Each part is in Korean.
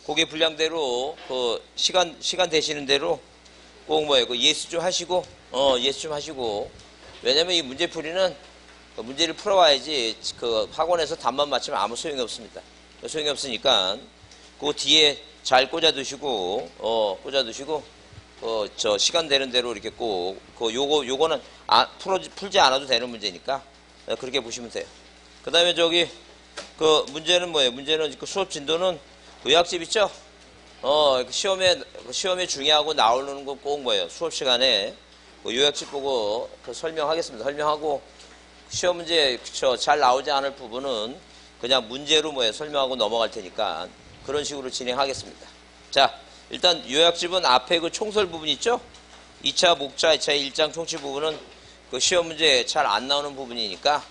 고개 분량대로 그 시간 되시는 대로 꼭 뭐예요? 그 예수 좀 하시고 예수 좀 하시고. 왜냐면 이 문제풀이는 그 문제를 풀어와야지 그 학원에서 답만 맞추면 아무 소용이 없습니다. 소용이 없으니까 그 뒤에 잘 꽂아두시고 저 시간 되는 대로 이렇게 꼭 그 요거는 풀지 않아도 되는 문제니까 그렇게 보시면 돼요. 그 다음에 저기 그 문제는 뭐예요? 문제는 그 수업 진도는 요약집 있죠? 시험에 중요하고 나오는 거 꼭 뭐예요? 수업 시간에 그 요약집 보고 그 설명하겠습니다. 설명하고 시험 문제 잘 나오지 않을 부분은 그냥 문제로 뭐예요? 설명하고 넘어갈 테니까 그런 식으로 진행하겠습니다. 자, 일단 요약집은 앞에 그 총설 부분 있죠? 2차 목차, 2차 1장 총치 부분은 그 시험 문제 잘 안 나오는 부분이니까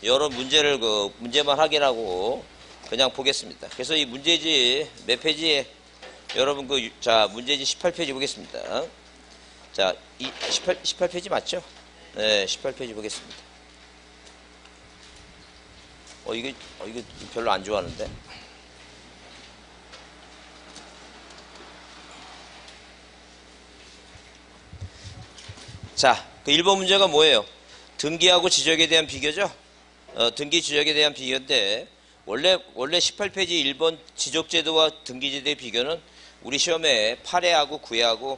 여러 문제를 그 문제만 확인하고 그냥 보겠습니다. 그래서 이 문제지 몇 페이지에 여러분 자 문제지 18페이지 보겠습니다. 자, 18페이지 맞죠? 네, 18페이지 보겠습니다. 이게 별로 안 좋아하는데. 자, 그 1번 문제가 뭐예요? 등기하고 지적에 대한 비교죠? 등기 지적에 대한 비교인데, 원래 18페이지 1번 지적제도와 등기제도의 비교는 우리 시험에 8회하고 9회하고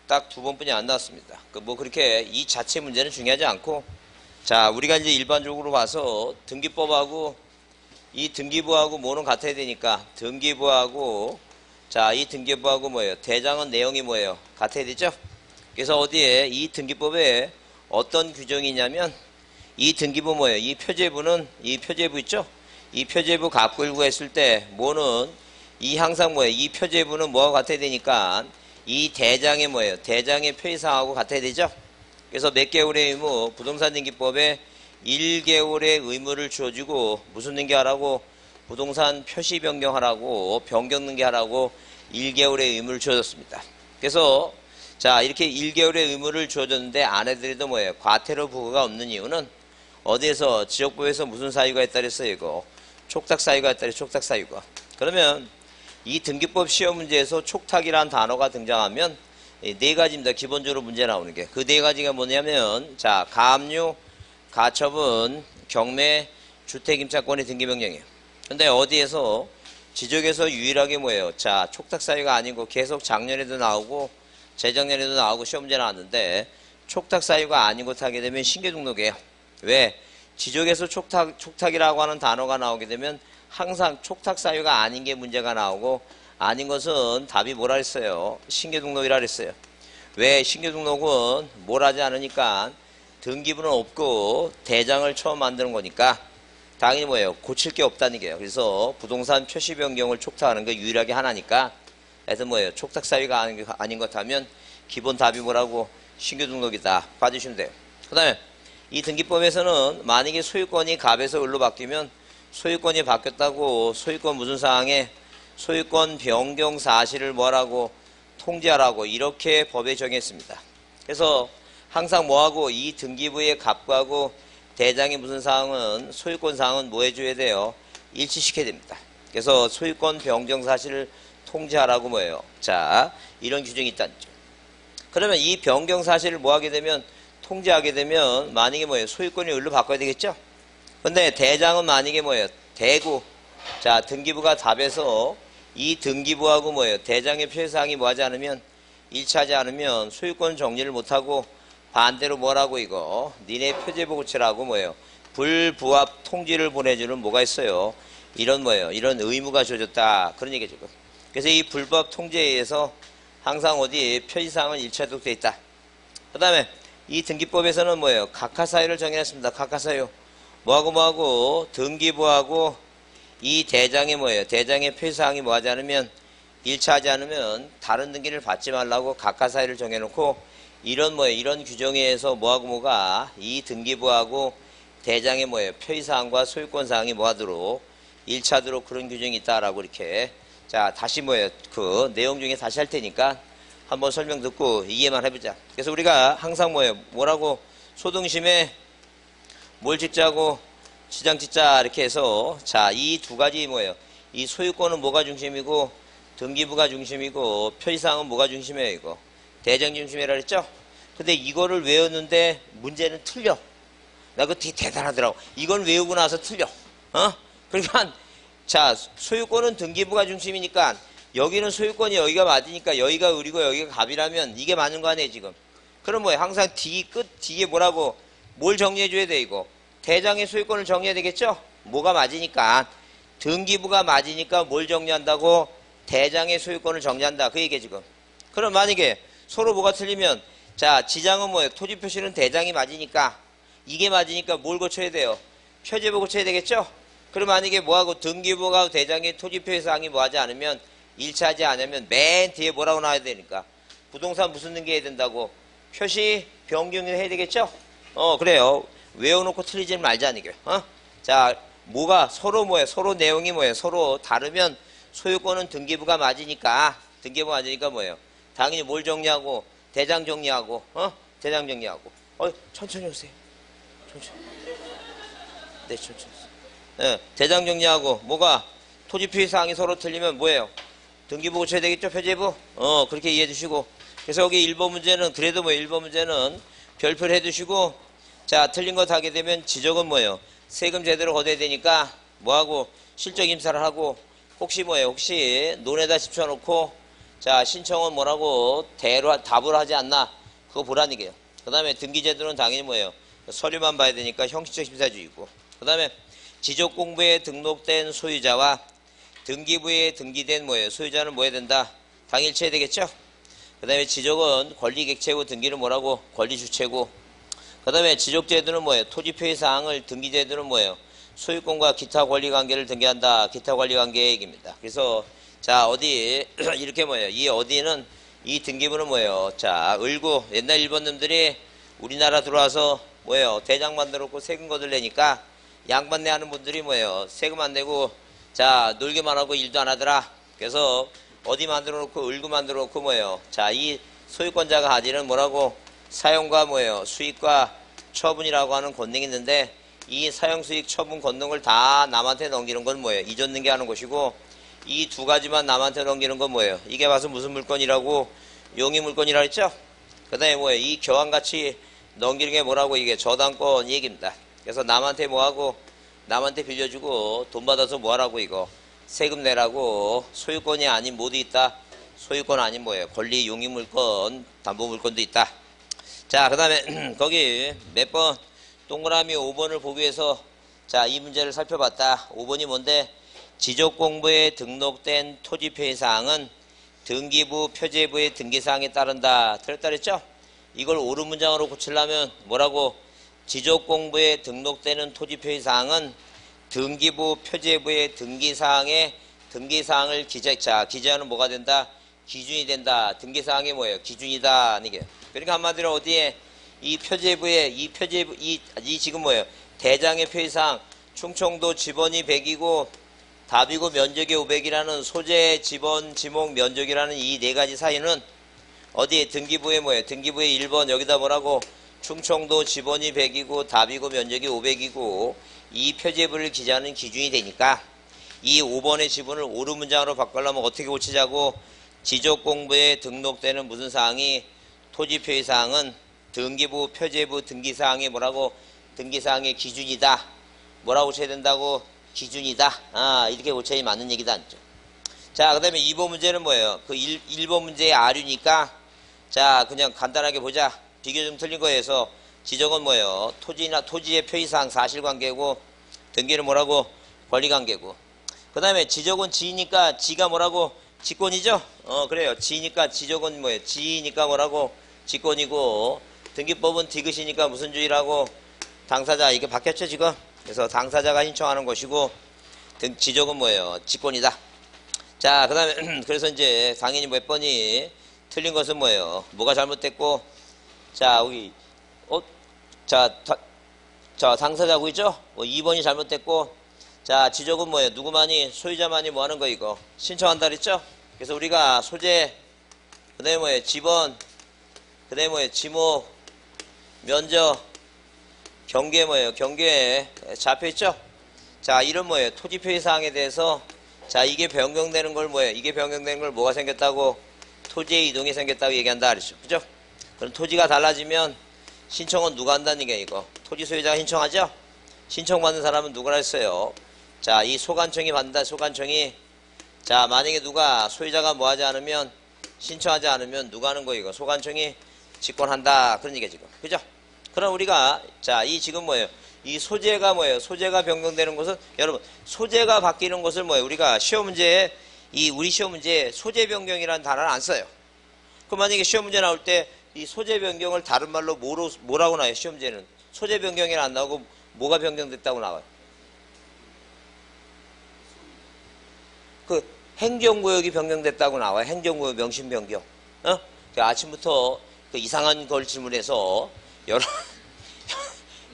딱 2번뿐이 안 나왔습니다. 뭐 그렇게 이 자체 문제는 중요하지 않고, 자, 우리가 이제 일반적으로 봐서 등기법하고 이 등기부하고 뭐는 같아야 되니까, 등기부하고, 자, 이 등기부하고 뭐예요? 대장은 내용이 뭐예요? 같아야 되죠? 그래서 어디에 이 등기법에 어떤 규정이 있냐면, 이 등기부 뭐예요? 이 표제부 있죠? 이 표제부 갑구일구 했을 때 뭐는 이 항상 뭐예요? 이 표제부는 뭐와 같아야 되니까 이 대장의 뭐예요? 대장의 표의사항하고 같아야 되죠? 그래서 몇 개월의 의무, 부동산 등기법에 1개월의 의무를 주어지고 무슨 등기하라고? 부동산 표시 변경하라고, 변경 등기하라고 1개월의 의무를 주어졌습니다. 그래서 자, 이렇게 1개월의 의무를 주어졌는데 아내들도 뭐예요? 과태료 부과가 없는 이유는 어디에서 지역법에서 무슨 사유가 있다 그랬어요? 이거 촉탁 사유가 있다 그랬어요. 촉탁 사유가. 그러면 이 등기법 시험 문제에서 촉탁이라는 단어가 등장하면 네 가지입니다. 기본적으로 문제 나오는 게. 그 네 가지가 뭐냐면, 자, 가압류, 가처분, 경매, 주택임차권의 등기명령이에요. 근데 어디에서 지적에서 유일하게 뭐예요? 자, 촉탁 사유가 아니고 계속 작년에도 나오고 재작년에도 나오고 시험 문제 나왔는데 촉탁 사유가 아닌 것 하게 되면 신규 등록이에요. 왜? 지적에서 촉탁이라고 하는 단어가 나오게 되면 항상 촉탁 사유가 아닌 게 문제가 나오고, 아닌 것은 답이 뭐라 했어요? 신규 등록이라 그랬어요. 왜? 신규 등록은 뭘 하지 않으니까 등기부는 없고 대장을 처음 만드는 거니까 당연히 뭐예요? 고칠 게 없다는 게요. 그래서 부동산 표시 변경을 촉탁하는 게 유일하게 하나니까, 하여튼 뭐예요? 촉탁 사유가 아닌 것 하면 기본 답이 뭐라고? 신규 등록이다. 봐주시면 돼요. 그 다음에 이 등기법에서는 만약에 소유권이 갑에서 을로 바뀌면 소유권이 바뀌었다고 소유권 무슨 사항에 소유권 변경 사실을 뭐라고? 통지하라고 이렇게 법에 정했습니다. 그래서 항상 뭐하고 이 등기부의 갑하고 대장의 무슨 사항은 소유권 사항은 뭐 해줘야 돼요? 일치시켜야 됩니다. 그래서 소유권 변경 사실을 통지하라고 뭐예요? 자, 이런 규정이 있다는 점. 그러면 이 변경 사실을 뭐 하게 되면 통지하게 되면 만약에 뭐예요? 소유권이 을로 바꿔야 되겠죠? 근데 대장은 만약에 뭐예요? 대구. 자, 등기부가 답에서 이 등기부하고 뭐예요? 대장의 표시사항이 뭐 하지 않으면 일치하지 않으면 소유권 정리를 못하고 반대로 뭐라고 이거? 니네 표제부 고치라고 뭐예요? 불부합 통지를 보내주는 뭐가 있어요? 이런 뭐예요? 이런 의무가 주어졌다. 그런 얘기죠. 그래서 이 불부합 통지에 의해서 항상 어디 표시사항은 일치하도록 되어 있다. 그 다음에 이 등기법에서는 뭐예요? 각하사유를 정해놨습니다. 각하사유. 뭐하고 등기부하고 이 대장의 뭐예요? 대장의 표시사항이 뭐하지 않으면 일치하지 않으면 다른 등기를 받지 말라고 각하사유를 정해놓고, 이런 뭐예요? 이런 규정에 의해서 뭐하고 뭐가 이 등기부하고 대장의 뭐예요? 표시사항과 소유권사항이 뭐하도록 일치하도록 그런 규정이 있다라고 이렇게. 자, 다시 뭐예요? 그 내용 중에 다시 할 테니까 한번 설명 듣고 이해만 해보자. 그래서 우리가 항상 뭐예요? 뭐라고 소등심에 뭘 짓자고 지장 짓자 이렇게 해서, 자, 이 두 가지 뭐예요? 이 소유권은 뭐가 중심이고 등기부가 중심이고 표시사항은 뭐가 중심이에요 이거? 대장 중심이라 그랬죠? 근데 이거를 외웠는데 문제는 틀려. 나 그거 되게 대단하더라고. 이건 외우고 나서 틀려. 그러니까 자 소유권은 등기부가 중심이니까 여기는 소유권이 여기가 맞으니까 여기가 을이고 여기가 갑이라면 이게 맞는 거 아니에요 지금? 그럼 뭐야 항상 뒤에 뭐라고 뭘 정리해줘야 돼 이거? 대장의 소유권을 정리해야 되겠죠? 뭐가 맞으니까 등기부가 맞으니까 뭘 정리한다고? 대장의 소유권을 정리한다 그 얘기야 지금. 그럼 만약에 서로 뭐가 틀리면 자 지장은 뭐예요? 토지 표시는 대장이 맞으니까 이게 맞으니까 뭘 고쳐야 돼요? 표제부 고쳐야 되겠죠? 그럼 만약에 뭐하고 등기부가 대장의 토지 표시사항이 뭐하지 않으면 일치하지 않으면 맨 뒤에 뭐라고 나와야 되니까 부동산 무슨 등기해야 된다고? 표시 변경을 해야 되겠죠? 그래요. 외워놓고 틀리지 말자는 게. 자 뭐가 서로 뭐예요? 서로 내용이 뭐예요? 서로 다르면 소유권은 등기부가 맞으니까 뭐예요? 당연히 뭘 정리하고 대장 정리하고 대장 정리하고 천천히 오세요. 천천히. 네 천천히. 네, 대장 정리하고 뭐가 토지 표시사항이 서로 틀리면 뭐예요? 등기부 고쳐야 되겠죠? 표제부? 그렇게 이해해 주시고. 그래서 여기 1번 문제는 그래도 1번 문제는 별표를 해 두시고 자 틀린 거 하게 되면 지적은 뭐예요? 세금 제대로 걷어야 되니까 뭐하고 실적 임사를 하고 혹시 혹시 논에다 집혀놓고 자 신청은 뭐라고 답을 하지 않나 그거 보라는 얘기예요. 그 다음에 등기제도는 당연히 서류만 봐야 되니까 형식적 심사주의고 그 다음에 지적공부에 등록된 소유자와 등기부에 등기된 소유자는 뭐 해야 된다? 당일치해야 되겠죠? 그 다음에 지적은 권리객체고 등기는 뭐라고? 권리주체고 그 다음에 지적제도는 토지표시사항을 등기제도는 소유권과 기타 권리관계를 등기한다. 기타 권리관계 얘기입니다. 그래서 자 어디 이렇게 이 어디는 이 등기부는 자 을구 옛날 일본놈들이 우리나라 들어와서 대장 만들었고 세금 거들내니까 양반내 하는 분들이 세금 안 내고 자 놀기만 하고 일도 안 하더라. 그래서 어디 만들어 놓고 을구 만들어 놓고 자 이 소유권자가 가지는 뭐라고 사용과 수익과 처분이라고 하는 권능이 있는데 이 사용 수익 처분 권능을 다 남한테 넘기는 건 이전 등기하는 것이고 이 두 가지만 남한테 넘기는 건 이게 봐서 무슨 물건이라고 용의 물건이라 했죠? 그 다음에 이 교환가치 넘기는 게 뭐라고 이게 저당권 얘기입니다. 그래서 남한테 뭐하고 남한테 빌려주고 돈 받아서 뭐하라고 이거 세금 내라고 소유권이 아닌 모두 있다. 소유권 아닌 권리 용의 물건 담보 물건도 있다. 자 그 다음에 거기 몇 번 동그라미 5번을 보기 위해서 자 이 문제를 살펴봤다. 5번이 뭔데 지적공부에 등록된 토지표시사항은 등기부 표제부의 등기사항에 따른다. 틀렸다 그랬죠? 이걸 옳은 문장으로 고치려면 뭐라고 지적공부에 등록되는 토지표시사항은 등기부 표제부의 등기사항을 기재하는 뭐가 된다? 기준이 된다. 등기사항이 기준이다. 이게. 그러니까 한마디로 어디에 이 표제부에 이 지금 대장의 표시사항 충청도 지번이 100이고 답이고 면적이 500이라는 소재 지번 지목 면적이라는 이 네 가지 사이는 어디에 등기부에 등기부의 1번 여기다 뭐라고 충청도 지번이 100이고 답이고 면적이 500이고 이 표제부를 기재하는 기준이 되니까 이 5번의 지분을 옳은 문장으로 바꾸려면 어떻게 고치자고 지적공부에 등록되는 무슨 사항이 토지표시사항은 등기부 표제부 등기사항이 뭐라고 등기사항의 기준이다. 뭐라고 고쳐야 된다고? 기준이다. 이렇게 고쳐야 맞는 얘기다. 자 그 다음에 2번 문제는 그 1번 문제의 아류니까 자 그냥 간단하게 보자. 비교 좀 틀린 거에서 지적은 토지의 표시사항 사실관계고 등기는 뭐라고? 권리관계고 그 다음에 지적은 지니까 지가 뭐라고? 직권이죠? 그래요. 지니까 지적은 지니까 뭐라고? 직권이고 등기법은 디귿이니까 무슨 주의라고? 당사자 이게 바뀌었죠 지금? 그래서 당사자가 신청하는 것이고 지적은 직권이다. 자 그 다음에 그래서 이제 당연히 몇 번이 틀린 것은 뭐가 잘못됐고 자 여기 자 당사자고 있죠? 2번이 잘못됐고 자 지적은 누구만이 소유자만이 뭐하는 거 이거 신청한다 그랬죠? 그래서 우리가 소재 그 다음에 지번 그 다음에 지목 면적 경계 경계에 잡혀있죠? 자 이런 토지 표시사항에 대해서 자, 이게 변경되는 걸 뭐예요? 이게 변경되는 걸 뭐가 생겼다고? 토지의 이동이 생겼다고 얘기한다 그랬죠. 그죠? 그럼 토지가 달라지면 신청은 누가 한다는 게 이거. 토지 소유자가 신청하죠? 신청받는 사람은 누구라 했어요? 자, 이 소관청이 받는다. 소관청이. 자, 만약에 누가 소유자가 뭐 하지 않으면, 신청하지 않으면 누가 하는 거 이거. 소관청이 직권한다. 그런 얘기야 지금. 그죠? 그럼 우리가 자, 이 지금 뭐예요? 이 소재가 뭐예요? 소재가 변경되는 것은 여러분 소재가 바뀌는 것을 뭐예요? 우리가 시험 문제에 우리 시험 문제에 소재 변경이라는 단어를 안 써요. 그럼 만약에 시험 문제 나올 때 이 소재 변경을 다른 말로 뭐라고 나와요? 시험 문제는 소재 변경이 안 나오고 뭐가 변경됐다고 나와요? 그 행정구역이 변경됐다고 나와요. 행정구역 명심 변경. 아침부터 그 이상한 걸 질문해서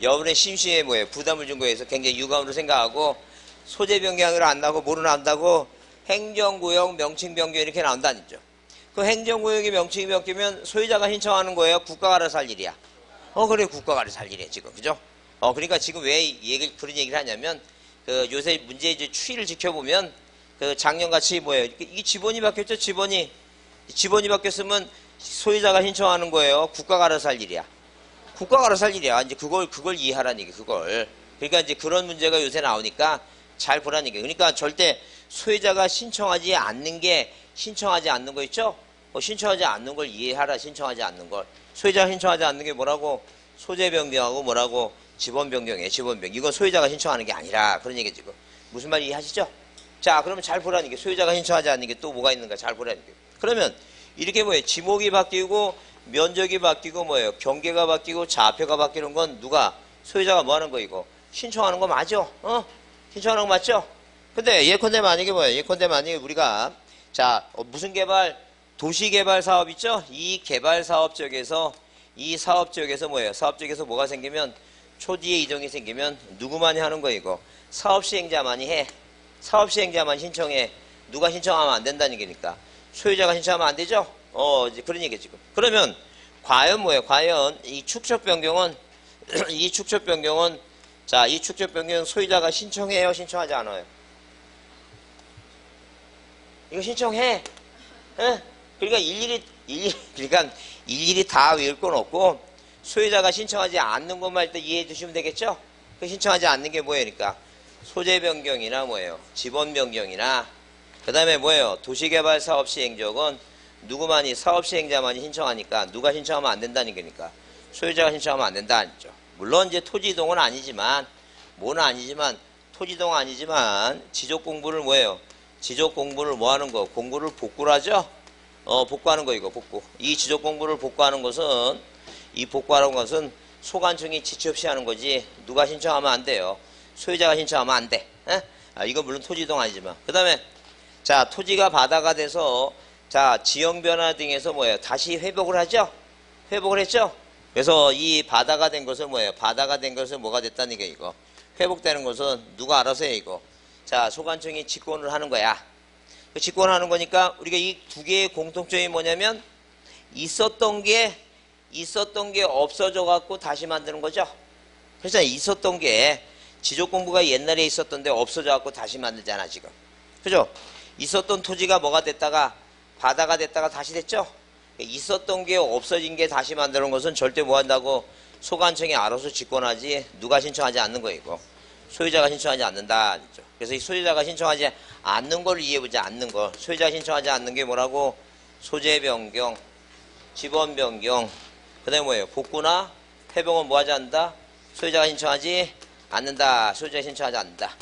여러분의 심시에 뭐예요? 부담을 준 거에서 굉장히 유감으로 생각하고 소재 변경을 안 나오고 뭐로 나온다고? 행정구역 명칭 변경 이렇게 나온다는 거죠. 그 행정구역이 명칭이 바뀌면 소유자가 신청하는 거예요? 국가가 알아서 할 일이야? 그래 국가가 알아서 할 일이야 지금. 그죠? 그러니까 지금 왜 그런 얘기를 하냐면 그 요새 문제 이제 추이를 지켜보면 그 작년같이 뭐예요? 이 지번이 바뀌었죠? 지번이 바뀌었으면 소유자가 신청하는 거예요? 국가가 알아서 할 일이야? 국가가 알아서 할 일이야. 이제 그걸 이해하라는 얘기, 그걸. 그러니까 이제 그런 문제가 요새 나오니까 잘 보라는 얘기. 그러니까 절대 소유자가 신청하지 않는 거 있죠? 신청하지 않는 걸 이해하라, 신청하지 않는 걸. 소유자가 신청하지 않는 게 뭐라고? 소재 변경하고 뭐라고? 지번 변경이에요, 지번 변경. 이건 소유자가 신청하는 게 아니라, 그런 얘기 지금. 무슨 말인지 이해하시죠? 자, 그러면 잘 보라는 게, 소유자가 신청하지 않는 게 또 뭐가 있는가 잘 보라는 게. 그러면 이렇게 뭐예요? 지목이 바뀌고, 면적이 바뀌고 뭐예요? 경계가 바뀌고 좌표가 바뀌는 건 누가? 소유자가 뭐 하는 거 이거? 신청하는 거 맞죠? 신청하는 거 맞죠? 근데 예컨대 만약에 뭐예요? 예컨대 만약에 우리가 자, 무슨 개발? 도시개발 사업 있죠? 이 개발 사업 지역에서 뭐예요? 사업 지역에서 뭐가 생기면 초지의 이동이 생기면 누구만이 하는 거 이거? 사업 시행자만이 해. 사업 시행자만 신청해. 누가 신청하면 안 된다는 얘기니까. 소유자가 신청하면 안 되죠? 이제 그런 얘기 지금. 그러면 과연 뭐예요? 과연 이 축척 변경은 이 축척 변경은 소유자가 신청해요? 신청하지 않아요? 이거 신청해. 그러니까 일일이 다 외울 건 없고 소유자가 신청하지 않는 것만 일단 이해해 두시면 되겠죠? 그 신청하지 않는 게 뭐예요? 그러니까 소재 변경이나 뭐예요? 지번 변경이나 그다음에 뭐예요? 도시개발 사업 시행적은 누구만이 사업 시행자만이 신청하니까 누가 신청하면 안 된다는 거니까 소유자가 신청하면 안 된다는 거죠. 물론 이제 토지 이동은 아니지만 토지 이동은 아니지만 지적 공부를 뭐예요? 지적 공부를 뭐 하는 거? 공부를 복구를 하죠? 복구하는 거 이거 복구. 이 지적 공부를 복구하는 것은 소관청이 지체 없이 하는 거지 누가 신청하면 안 돼요. 소유자가 신청하면 안 돼. 이거 물론 토지 이동 아니지만. 그다음에 자, 토지가 바다가 돼서 자, 지형 변화 등에서 뭐예요? 다시 회복을 하죠? 회복을 했죠? 그래서 이 바다가 된 것은 뭐예요? 바다가 된 것은 뭐가 됐다는 게 이거. 회복되는 것은 누가 알아서 해 이거. 자, 소관청이 직권을 하는 거야. 그 직권하는 거니까 우리가 이 두 개의 공통점이 뭐냐면 있었던 게 없어져 갖고 다시 만드는 거죠. 그래서 있었던 게 지적 공부가 옛날에 있었던데 없어져 갖고 다시 만들잖아 지금. 그죠? 있었던 토지가 뭐가 됐다가 바다가 됐다가 다시 됐죠? 있었던 게 없어진 게 다시 만드는 것은 절대 뭐 한다고? 소관청이 알아서 직권하지 누가 신청하지 않는 거 이거. 소유자가 신청하지 않는다. 그래서 이 소유자가 신청하지 않는 걸 이해해보자. 않는 걸. 소유자가 신청하지 않는 게 뭐라고? 소재 변경, 지번 변경, 그 다음에 뭐예요? 복구나 회복은 뭐 하지 않는다? 소유자가 신청하지 않는다. 소유자가 신청하지 않는다.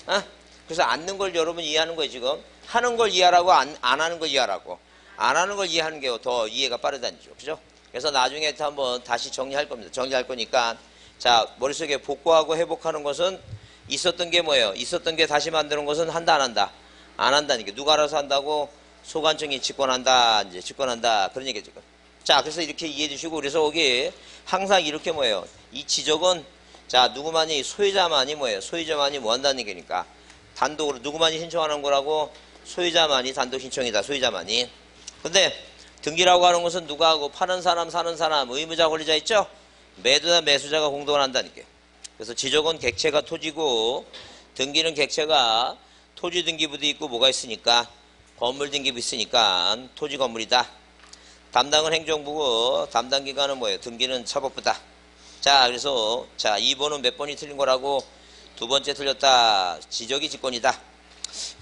그래서 않는 걸 여러분 이해하는 거예요 지금. 하는 걸 이해하라고 안 하는 걸 이해하라고. 안 하는 걸 이해하는 게 더 이해가 빠르다니죠. 그죠? 그래서 나중에 한번 다시 정리할 겁니다. 정리할 거니까 자, 머릿속에 복구하고 회복하는 것은 있었던 게 뭐예요? 있었던 게 다시 만드는 것은 한다 안 한다? 안 한다니까. 누가 알아서 한다고? 소관청이 직권한다. 이제 직권한다. 그런 얘기죠 지금. 자, 그래서 이렇게 이해해 주시고 그래서 여기 항상 이렇게 뭐예요? 이 지적은 자, 누구만이 소유자만이 뭐예요? 소유자만이 뭐 한다는 얘기니까. 단독으로 누구만이 신청하는 거라고? 소유자만이 단독 신청이다. 소유자만이. 근데 등기라고 하는 것은 누가 하고 파는 사람 사는 사람 의무자 권리자 있죠? 매도자 매수자가 공동을 한다니까. 그래서 지적은 객체가 토지고 등기는 객체가 토지 등기부도 있고 뭐가 있으니까 건물 등기부 있으니까 토지 건물이다. 담당은 행정부고 담당 기관은 뭐예요? 등기는 사법부다. 자, 그래서 자 2번은 몇 번이 틀린 거라고? 두 번째 틀렸다. 지적이 직권이다.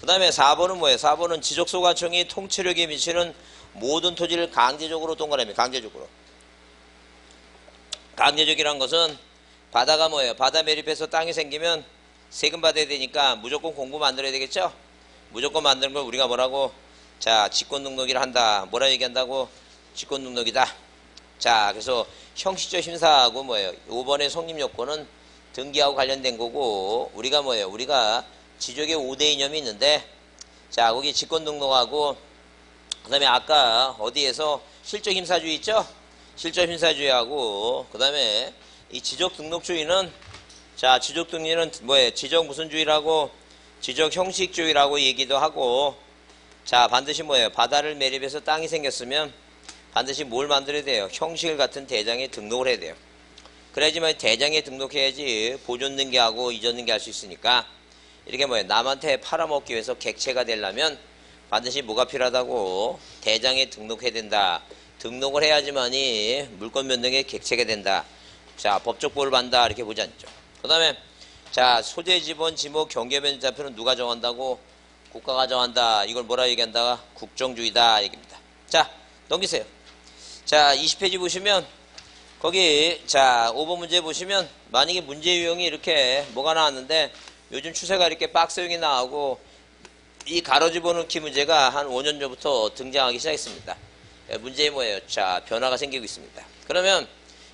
그 다음에 4번은 뭐예요? 4번은 지적소관청이 통치력에 미치는 모든 토지를 강제적으로 동원합니다. 강제적으로. 강제적이란 것은 바다가 뭐예요? 바다 매립해서 땅이 생기면 세금 받아야 되니까 무조건 공부 만들어야 되겠죠? 무조건 만드는 걸 우리가 뭐라고? 자, 직권등록이라 한다. 뭐라 얘기한다고? 직권등록이다. 자, 그래서 형식적 심사하고 뭐예요? 5번의 성립요건은 등기하고 관련된 거고, 우리가 뭐예요? 우리가 지적의 5대 이념이 있는데, 자, 거기 직권등록하고, 그 다음에 아까 어디에서 실적심사주의 있죠? 실적심사주의하고, 그 다음에 이 지적등록주의는, 자, 지적등록주의는 뭐예요? 지적 무슨 주의라고? 지적 형식주의라고 얘기도 하고, 자, 반드시 뭐예요? 바다를 매립해서 땅이 생겼으면 반드시 뭘 만들어야 돼요? 형식을 같은 대장에 등록을 해야 돼요. 그래야지만 대장에 등록해야지 보존 등기하고 이전 등기할 수 있으니까, 이렇게 뭐예요? 남한테 팔아먹기 위해서 객체가 되려면 반드시 뭐가 필요하다고? 대장에 등록해야 된다. 등록을 해야지만이 물권 변동의 객체가 된다. 자, 법적 보호를 받는다. 이렇게 보지 않죠. 그 다음에 자, 소재 지번 지목 경계변제자표는 누가 정한다고? 국가가 정한다. 이걸 뭐라 얘기한다? 국정주의다 얘기입니다. 자, 넘기세요. 자, 20페이지 보시면 거기 자 5번 문제 보시면 만약에 문제 유형이 이렇게 뭐가 나왔는데 요즘 추세가 이렇게 박스형이 나오고 이 가로 집어넣기 문제가 한 5년 전부터 등장하기 시작했습니다. 문제이 뭐예요? 자, 변화가 생기고 있습니다. 그러면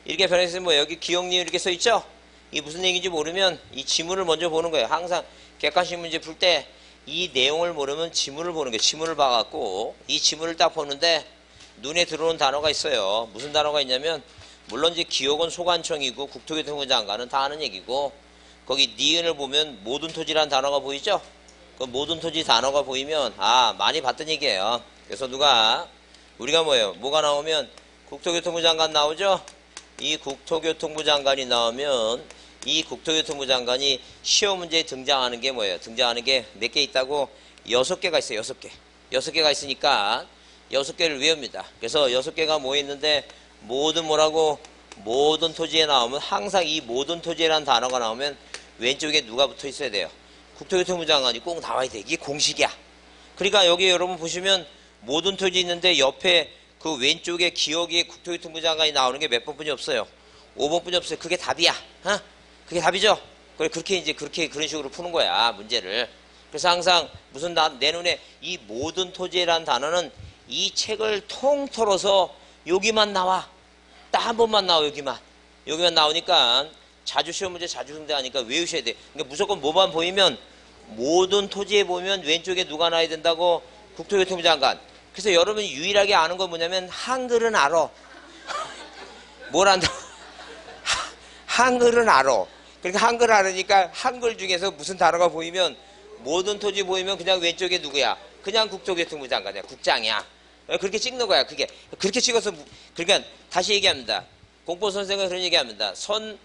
이렇게 변화했으면 뭐 여기 기억리을 이렇게 써 있죠? 이 무슨 얘기인지 모르면 이 지문을 먼저 보는 거예요. 항상 객관식 문제 풀 때 이 내용을 모르면 지문을 보는 거예요. 지문을 봐갖고 이 지문을 딱 보는데 눈에 들어오는 단어가 있어요. 무슨 단어가 있냐면 물론 이제 기억은 소관청이고 국토교통부 장관은 다 아는 얘기고 거기 니은을 보면 모든 토지라는 단어가 보이죠? 그 모든 토지 단어가 보이면 아 많이 봤던 얘기예요. 그래서 누가 우리가 뭐예요? 뭐가 나오면 국토교통부 장관 나오죠? 이 국토교통부 장관이 나오면 이 국토교통부 장관이 시험 문제에 등장하는 게 뭐예요? 등장하는 게 몇 개 있다고? 6개가 있어요. 6개. 6개가 있으니까 6개를 외웁니다. 그래서 6개가 뭐 있는데 모든 뭐라고? 모든 토지에 나오면 항상 이 모든 토지라는 단어가 나오면 왼쪽에 누가 붙어 있어야 돼요? 국토교통부 장관이 꼭 나와야 돼. 이게 공식이야. 그러니까 여기 여러분 보시면 모든 토지 있는데 옆에 그 왼쪽에 기억에 국토교통부 장관이 나오는 게 몇 번뿐이 없어요. 5번뿐이 없어요. 그게 답이야. 어? 그게 답이죠? 그렇게 이제 그런 식으로 푸는 거야. 문제를. 그래서 항상 무슨 내 눈에 이 모든 토지라는 단어는 이 책을 통틀어서 여기만 나와. 딱 한 번만 나와. 여기만 나오니까 자주 시험 문제 자주 응대하니까 외우셔야 돼. 그러니까 무조건 뭐만 보이면 모든 토지에 보면 왼쪽에 누가 나야 된다고? 국토교통부 장관. 그래서 여러분이 유일하게 아는 건 뭐냐면 한글은 알아. 뭘 안다? 한글은 알아. 그러니까 한글 알으니까 한글 중에서 무슨 단어가 보이면 모든 토지 보이면 그냥 왼쪽에 누구야? 그냥 국토교통부 장관이야. 국장이야. 그렇게 찍는 거야. 그게 그렇게 찍어서 그러니까 다시 얘기합니다. 공보 선생은 그런 얘기합니다. 선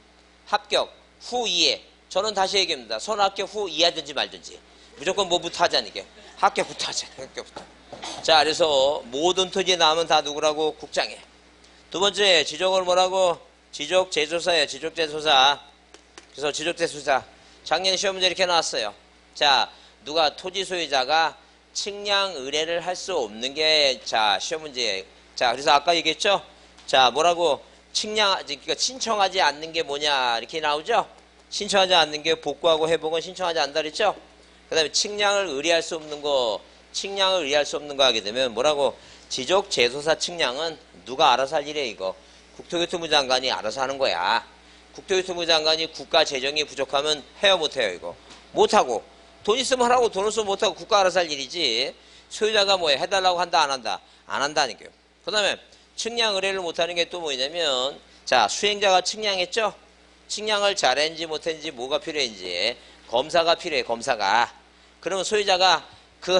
합격 후 이해. 저는 다시 얘기합니다. 선 합격 후 이해하든지 말든지 무조건 뭐부터 하자는 게 합격부터 하자. 합격부터. 자, 그래서 모든 토지에 나오면 다 누구라고? 국장에. 두 번째 지적을 뭐라고? 지적재조사예요. 지적재조사. 그래서 지적재조사. 작년 시험 문제 이렇게 나왔어요. 자, 누가 토지 소유자가 측량 의뢰를 할 수 없는 게 자 시험 문제예요. 자, 그래서 아까 얘기했죠. 자, 뭐라고? 그러니까 신청하지 않는 게 뭐냐 이렇게 나오죠. 신청하지 않는 게 복구하고 회복은 신청하지 않는다 그랬죠. 그 다음에 측량을 의뢰할 수 없는 거, 측량을 의뢰할 수 없는 거 하게 되면 뭐라고? 지적재조사 측량은 누가 알아서 할 일이에요, 이거. 국토교통부 장관이 알아서 하는 거야. 국토교통부 장관이 국가 재정이 부족하면 해요, 못해요, 이거? 못하고. 돈 있으면 하라고, 돈 없으면 못하고 국가 알아서 할 일이지. 소유자가 뭐해? 해달라고 한다, 안 한다? 안 한다니까요. 그 다음에 측량 의뢰를 못하는 게 또 뭐냐면, 자, 수행자가 측량했죠? 측량을 잘했는지 못했는지 뭐가 필요했는지 검사가 필요해, 검사가. 그러면 소유자가 그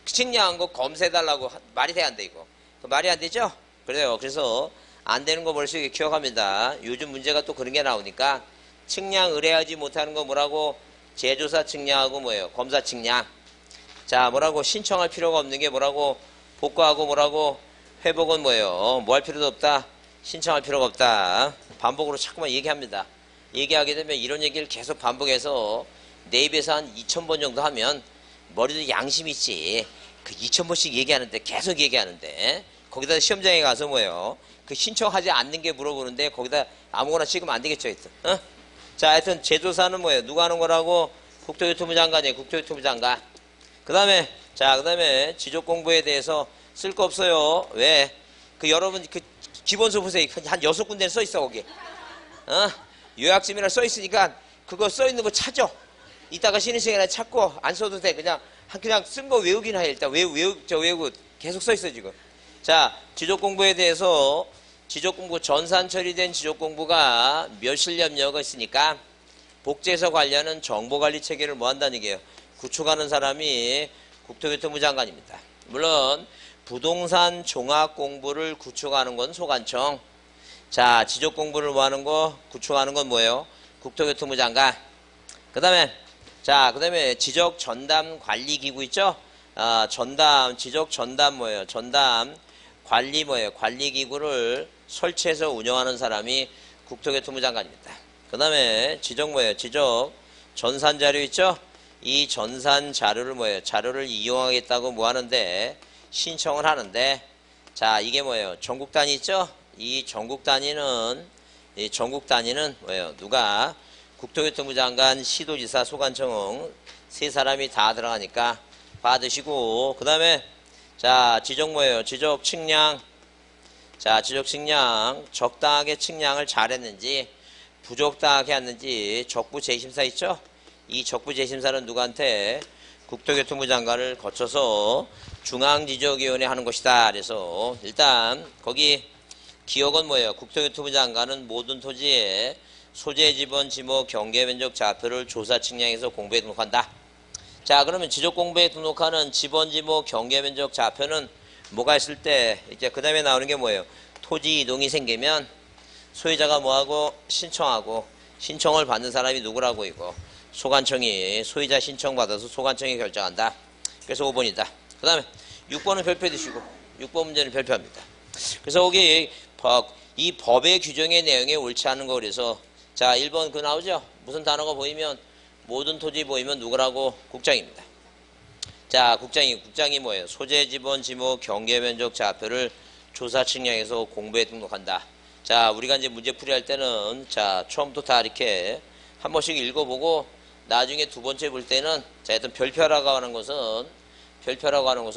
측량한 거 검사해달라고 말이 돼야 안 돼, 이거. 말이 안 되죠? 그래요. 그래서 안 되는 거 머릿속에 기억합니다. 요즘 문제가 또 그런 게 나오니까 측량 의뢰하지 못하는 거 뭐라고? 제조사 측량하고 뭐예요? 검사 측량. 자, 뭐라고 신청할 필요가 없는 게 뭐라고 복구하고 뭐라고 회복은 뭐예요? 뭐 할 필요도 없다. 신청할 필요가 없다. 반복으로 자꾸만 얘기합니다. 얘기하게 되면 이런 얘기를 계속 반복해서 내 입에서 한 2000번 정도 하면 머리도 양심이 있지. 그 2000번씩 얘기하는데 계속 얘기하는데 거기다 시험장에 가서 뭐예요? 그 신청하지 않는 게 물어보는데 거기다 아무거나 찍으면 안 되겠죠. 하여튼. 어? 자, 하여튼 제조사는 뭐예요? 누가 하는 거라고? 국토교통부 장관이에요. 국토교통부 장관. 그 다음에 지적 공부에 대해서 쓸 거 없어요. 왜? 그 여러분 그 기본서 보세요. 한 6군데는 써 있어 거기. 어? 요약집이나 써 있으니까 그거 써 있는 거 찾아. 이따가 쉬는 시간에 찾고 안 써도 돼. 그냥 쓴 거 외우긴 해. 일단 외우고 계속 써 있어 지금. 자, 지적 공부에 대해서 지적 공부 전산 처리된 지적 공부가 멸실협력이 있으니까 복제서 관련은 정보관리 체계를 뭐 한다는 얘기예요. 구축하는 사람이 국토교통부 장관입니다. 물론 부동산 종합 공부를 구축하는 건 소관청. 자, 지적 공부를 뭐 하는 거 구축하는 건 뭐예요? 국토교통부 장관. 그다음에 지적 전담 관리 기구 있죠? 지적 전담 뭐예요? 전담 관리 뭐예요? 관리 기구를 설치해서 운영하는 사람이 국토교통부 장관입니다. 그다음에 지적 뭐예요? 지적 전산 자료 있죠? 이 전산 자료를 뭐예요? 자료를 이용하겠다고 뭐 하는데 신청을 하는데 자, 이게 뭐예요? 전국 단위 있죠? 이 전국 단위는 뭐예요? 누가 국토교통부 장관, 시도지사, 소관청 세 사람이 다 들어가니까 받으시고 그다음에 자, 지적 뭐예요? 지적 측량. 자, 지적 측량 적당하게 측량을 잘했는지 부적당하게 했는지 적부 재심사 있죠? 이 적부 재심사는 누구한테? 국토교통부 장관을 거쳐서 중앙지적위원회 하는 것이다. 그래서 일단 거기 기억은 뭐예요? 국토교통부 장관은 모든 토지에 소재 지번 지목 경계 면적 좌표를 조사 측량해서 공부에 등록한다. 자, 그러면 지적 공부에 등록하는 지번 지목 경계 면적 좌표는 뭐가 있을 때 이제 그 다음에 나오는 게 뭐예요? 토지 이동이 생기면 소유자가 뭐하고 신청하고 신청을 받는 사람이 누구라고 이거 소관청이 소유자 신청 받아서 소관청이 결정한다. 그래서 5번이다. 그 다음에 6번은 별표 드시고 6번 문제는 별표합니다. 그래서 거기 이 법의 규정의 내용에 옳지 않은 거 그래서 자 1번 그 나오죠? 무슨 단어가 보이면 모든 토지 보이면 누구라고? 국장입니다. 자, 국장이 뭐예요? 소재 지번 지목 경계 면적 좌표를 조사 측량해서 공부에 등록한다. 자, 우리가 이제 문제 풀이할 때는 자 처음부터 다 이렇게 한 번씩 읽어보고 나중에 두 번째 볼 때는 자 일단 별표라고 하는 것은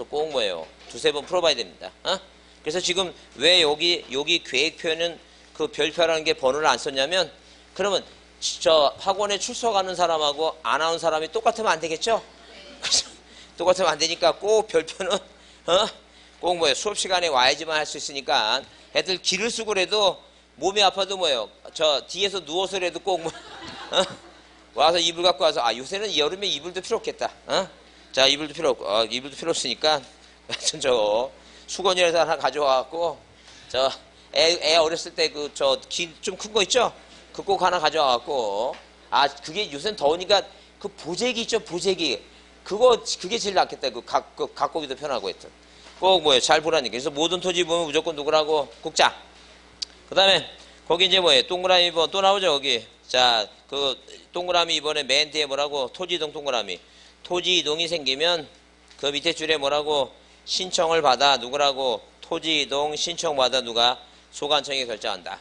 꼭 뭐예요? 두세 번 풀어봐야 됩니다. 어? 그래서 지금 왜 여기 계획표에는 그 별표라는 게 번호를 안 썼냐면 그러면 저 학원에 출석하는 사람하고 안 나온 사람이 똑같으면 안 되겠죠? 똑같으면 안 되니까 꼭 별표는 꼭 뭐예요? 수업 시간에 와야지만 할 수 있으니까 애들 기를 쓰고라도 몸이 아파도 뭐예요? 저 뒤에서 누워서라도 꼭 와서 이불 갖고 와서 요새는 여름에 이불도 필요 없겠다. 자, 이불도 필요 없고 이불도 필요 없으니까 저 수건이라도 하나 가져와갖고 저 애 어렸을 때 그 저 귀 좀 큰 거 있죠? 그 꼭 하나 가져와갖고 그게 요새는 더우니까 그 보재기 있죠? 보재기 그게 제일 낫겠다. 그 갖고 오기도 편하고 했던 꼭 뭐예요? 잘 보라니까. 그래서 모든 토지 보면 무조건 누구라고? 국장. 그 다음에 거기 이제 뭐예요? 동그라미 번 또 나오죠? 거기. 자, 그 동그라미 이번에 맨 뒤에 뭐라고? 토지 이동 동그라미. 토지 이동이 생기면 그 밑에 줄에 뭐라고? 신청을 받아 누구라고? 토지 이동 신청 받아 누가? 소관청이 결정한다.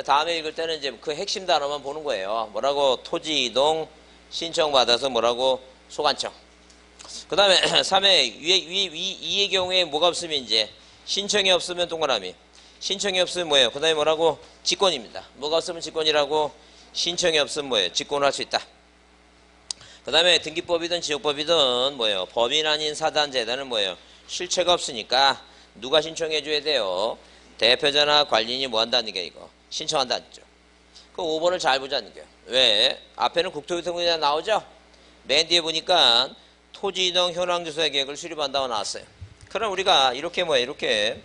다음에 읽을 때는 이제 그 핵심 단어만 보는 거예요. 뭐라고? 토지 이동 신청 받아서 뭐라고? 소관청. 그 다음에 3회 위의 경우에 뭐가 없으면 이제 신청이 없으면 동그라미. 신청이 없으면 뭐예요? 그 다음에 뭐라고? 직권입니다. 뭐가 없으면 직권이라고? 신청이 없으면 뭐예요? 직권을 할 수 있다. 그 다음에 등기법이든 지역법이든 뭐예요? 법인 아닌 사단 재단은 뭐예요? 실체가 없으니까 누가 신청해 줘야 돼요? 대표자나 관리인이 뭐 한다는 게 이거? 신청한다는 거죠. 그 5번을 잘 보자는 거예요. 왜? 앞에는 국토교통부에 나오죠? 맨 뒤에 보니까 토지 이동 현황조사 계획을 수립한다고 나왔어요. 그럼 우리가 이렇게 이렇게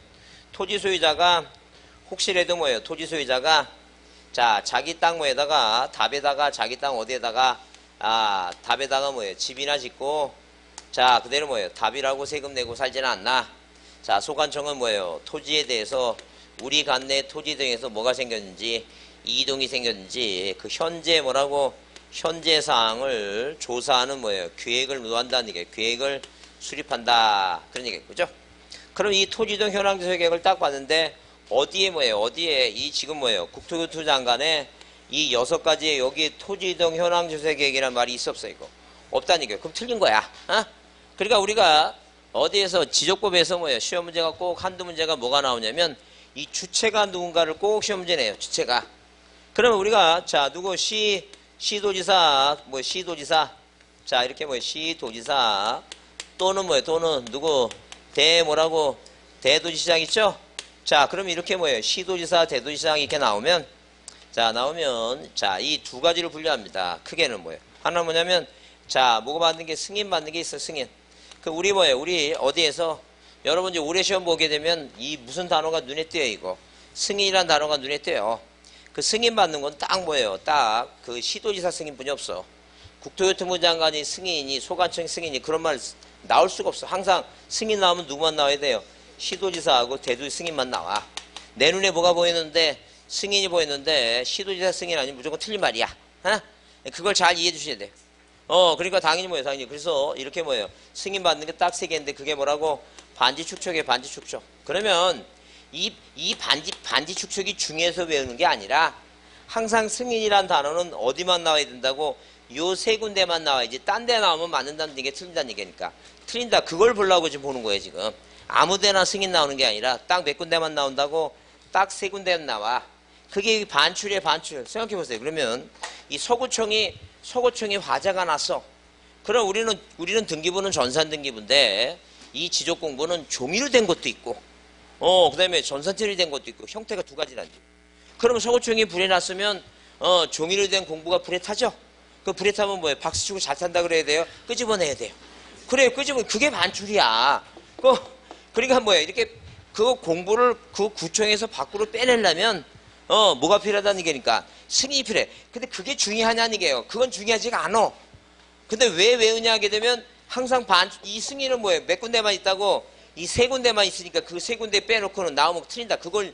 토지 소유자가 혹시라도 토지 소유자가 자 자기 땅 답에다가 자기 땅 어디에다가 답에다가 뭐예요? 집이나 짓고, 자, 그대로 뭐예요? 답이라고 세금 내고 살지는 않나? 자, 소관청은 뭐예요? 토지에 대해서 우리 관내 토지 등에서 뭐가 생겼는지, 이동이 생겼는지, 그 현재 뭐라고? 현재 사항을 조사하는 뭐예요? 계획을 노한다는 얘기예요. 계획을 수립한다. 그런 얘기예요. 그죠? 그럼 이 토지동 현황조사 계획을 딱 봤는데, 어디에 뭐예요? 어디에 이 지금 뭐예요? 국토교토부 장관의 이 6가지의 여기 토지이동 현황조사 계획이라는 말이 있어 없어 이거? 없다는 얘기예요. 그럼 틀린 거야. 어? 그러니까 우리가 어디에서 지적법에서 뭐예요? 시험 문제가 꼭 한두 문제가 뭐가 나오냐면 이 주체가 누군가를 꼭 시험 문제 내요. 주체가. 그러면 우리가 자 누구 시도지사 시도지사 자 이렇게 뭐예요? 시도지사 또는 뭐예요? 또는 누구 뭐라고 대도시장 있죠? 자 그럼 이렇게 뭐예요? 시도지사 대도시장 이렇게 나오면 자 이 두 가지를 분류합니다. 크게는 뭐예요? 하나 뭐냐면 자 뭐가 받는 게 승인 받는 게 있어. 승인. 그 우리 뭐예요? 우리 어디에서 여러분 이제 올해 시험 보게 되면 이 무슨 단어가 눈에 띄어요 이거? 승인이란 단어가 눈에 띄어요. 그 승인 받는 건 딱 뭐예요? 딱 그 시도지사 승인뿐이 없어. 국토교통부 장관이 승인이 소관청 승인이 그런 말 나올 수가 없어. 항상 승인 나오면 누구만 나와야 돼요? 시도지사하고 대도시 승인만 나와. 내 눈에 뭐가 보이는데 승인이 보이는데 시도지사 승인 아니면 무조건 틀린 말이야. 어? 그걸 잘 이해해 주셔야 돼. 그러니까 당연히 뭐예요? 당연히. 그래서 이렇게 뭐예요? 승인 받는 게 딱 3개인데 그게 뭐라고? 반지축척이에요. 반지축척. 그러면 이 반지축척이 중요해서 외우는 게 아니라 항상 승인이란 단어는 어디만 나와야 된다고? 요 3군데만 나와야지. 딴 데 나오면 맞는다는 얘기 틀린다는 얘기니까. 틀린다. 그걸 보려고 지금 보는 거예요. 지금. 아무 데나 승인 나오는 게 아니라 딱 몇 군데만 나온다고? 딱 3군데만 나와. 그게 반출이에요. 반출. 생각해 보세요. 그러면 이 서구청이 화재가 났어. 그럼 우리는 등기부는 전산 등기부인데 이 지적 공부는 종이로 된 것도 있고 그 다음에 전산처리 된 것도 있고 형태가 2가지라는 거예요. 그러면 서구청이 불에 났으면 종이로 된 공부가 불에 타죠. 그 불에 타면 뭐예요? 박수 치고 잘 탄다 그래야 돼요? 끄집어내야 돼요. 그래 그게 반출이야. 그러니까 뭐예요? 이렇게 그 공부를 그 구청에서 밖으로 빼내려면 뭐가 필요하다는 얘기니까 승인이 필요해. 근데 그게 중요하냐는 얘기예요. 그건 중요하지가 않아. 근데 왜 외우냐 하게 되면 항상 이 승인은 뭐예요? 몇 군데만 있다고? 이 3군데만 있으니까 그 3군데 빼놓고는 나오면 틀린다. 그걸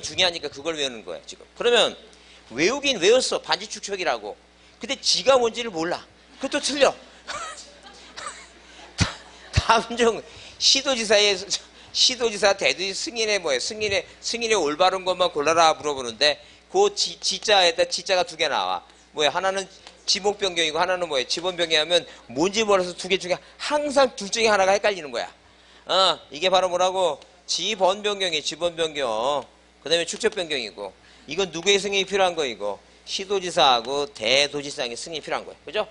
중요하니까 그걸 외우는 거야 지금. 그러면 외우긴 외웠어. 반지축척이라고. 근데 지가 뭔지를 몰라. 그것도 틀려. 다음 중 시도지사 대도시 승인의 뭐예요? 승인의 올바른 것만 골라라 물어보는데 그 지자에다 지자가 2개 나와. 뭐야? 하나는 지목 변경이고 하나는 뭐예요? 지번 변경하면 뭔지 몰라서 2개 중에 항상 둘 중에 하나가 헷갈리는 거야. 이게 바로 뭐라고? 지번 변경이 지번 변경. 그다음에 축적 변경이고. 이건 누구의 승인이 필요한 거 이거? 시도지사하고 대도지사의 승인이 필요한 거예요. 그죠?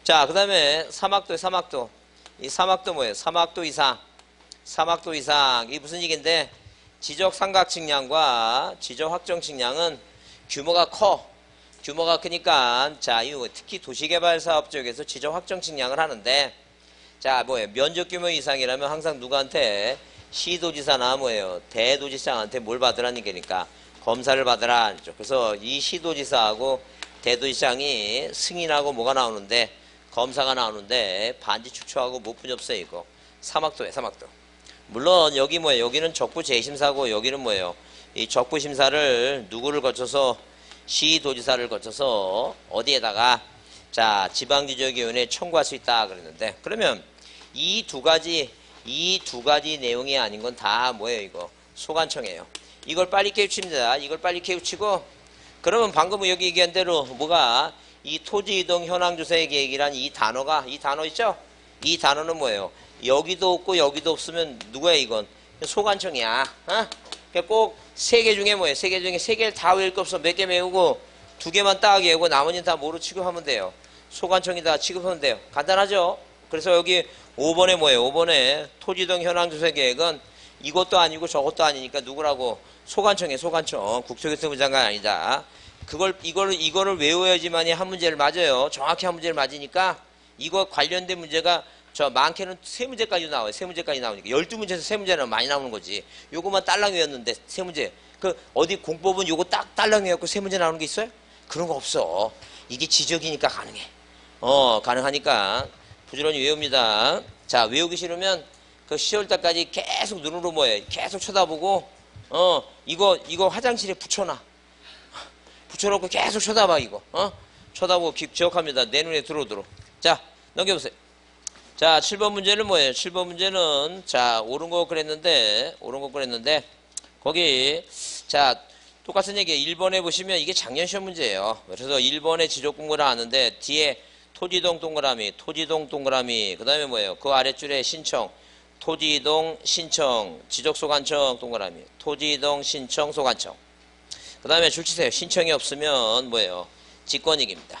자, 그다음에 사막도. 이 사막도 뭐예요? 사막도 이상. 이게 무슨 얘기인데 지적 삼각 측량과 지적 확정 측량은 규모가 커. 규모가 크니까 자, 이 특히 도시개발 사업 쪽에서 지적 확정 측량을 하는데 자, 뭐예요? 면적 규모 이상이라면 항상 누구한테 시도지사나 뭐예요? 대도지사한테 뭘 받으라는 얘기니까 검사를 받으라. 그래서 이 시도지사하고 대도지사장이 승인하고 뭐가 나오는데 검사가 나오는데 반지축척하고 무분이 없어요 이거. 사막도에 사막도. 물론 여기 뭐예요? 여기는 적부 재심사고 여기는 뭐예요? 이 적부 심사를 누구를 거쳐서 시도지사를 거쳐서 어디에다가 자 지방지적위원회에 청구할 수 있다 그랬는데 그러면 이 두 가지 내용이 아닌 건 다 뭐예요 이거? 소관청이에요. 이걸 빨리 깨우칩니다. 이걸 빨리 깨우치고 그러면 방금 여기 얘기한 대로 뭐가 이 토지이동 현황조사의 계획이란 이 단어 있죠? 이 단어는 뭐예요? 여기도 없고 여기도 없으면 누구야 이건? 소관청이야. 그러니까 꼭 3개 중에 뭐예요? 3개 중에 3개를 다 외울 거 없어. 몇 개 외우고 2개만 딱 외우고 나머지는 다 뭐로 취급하면 돼요? 소관청이다 취급하면 돼요. 간단하죠? 그래서 여기 5번에 뭐예요? 5번에 토지이동 현황조사 계획은 이것도 아니고 저것도 아니니까 누구라고? 소관청이에요. 소관청. 국토교통부 장관 아니다. 이거를 외워야지만이 한 문제를 맞아요. 정확히 한 문제를 맞으니까 이거 관련된 문제가 많게는 3문제까지 나와요. 3문제까지 나오니까 12문제에서 3문제는 많이 나오는 거지. 요거만 딸랑 외웠는데 3문제. 어디 공법은 요거 딱 딸랑 외웠고 3문제 나오는 게 있어요? 그런 거 없어. 이게 지적이니까 가능해. 가능하니까 부지런히 외웁니다. 자, 외우기 싫으면 그 10월 달까지 계속 눈으로 뭐예요? 계속 쳐다보고, 이거 화장실에 붙여놔. 붙여놓고 계속 쳐다봐, 이거. 쳐다보고 기억합니다. 내 눈에 들어오도록. 자, 넘겨보세요. 자, 7번 문제는 뭐예요? 7번 문제는, 자, 옳은 거 그랬는데, 거기, 자, 똑같은 얘기예요. 1번에 보시면 이게 작년 시험 문제예요. 그래서 1번에 지적 공부를 하는데, 뒤에 토지동 동그라미, 그 다음에 뭐예요? 그 아랫줄에 신청, 토지동 신청, 지적소관청 동그라미, 토지동 신청 소관청. 그 다음에 줄치세요. 신청이 없으면 뭐예요? 직권이익입니다.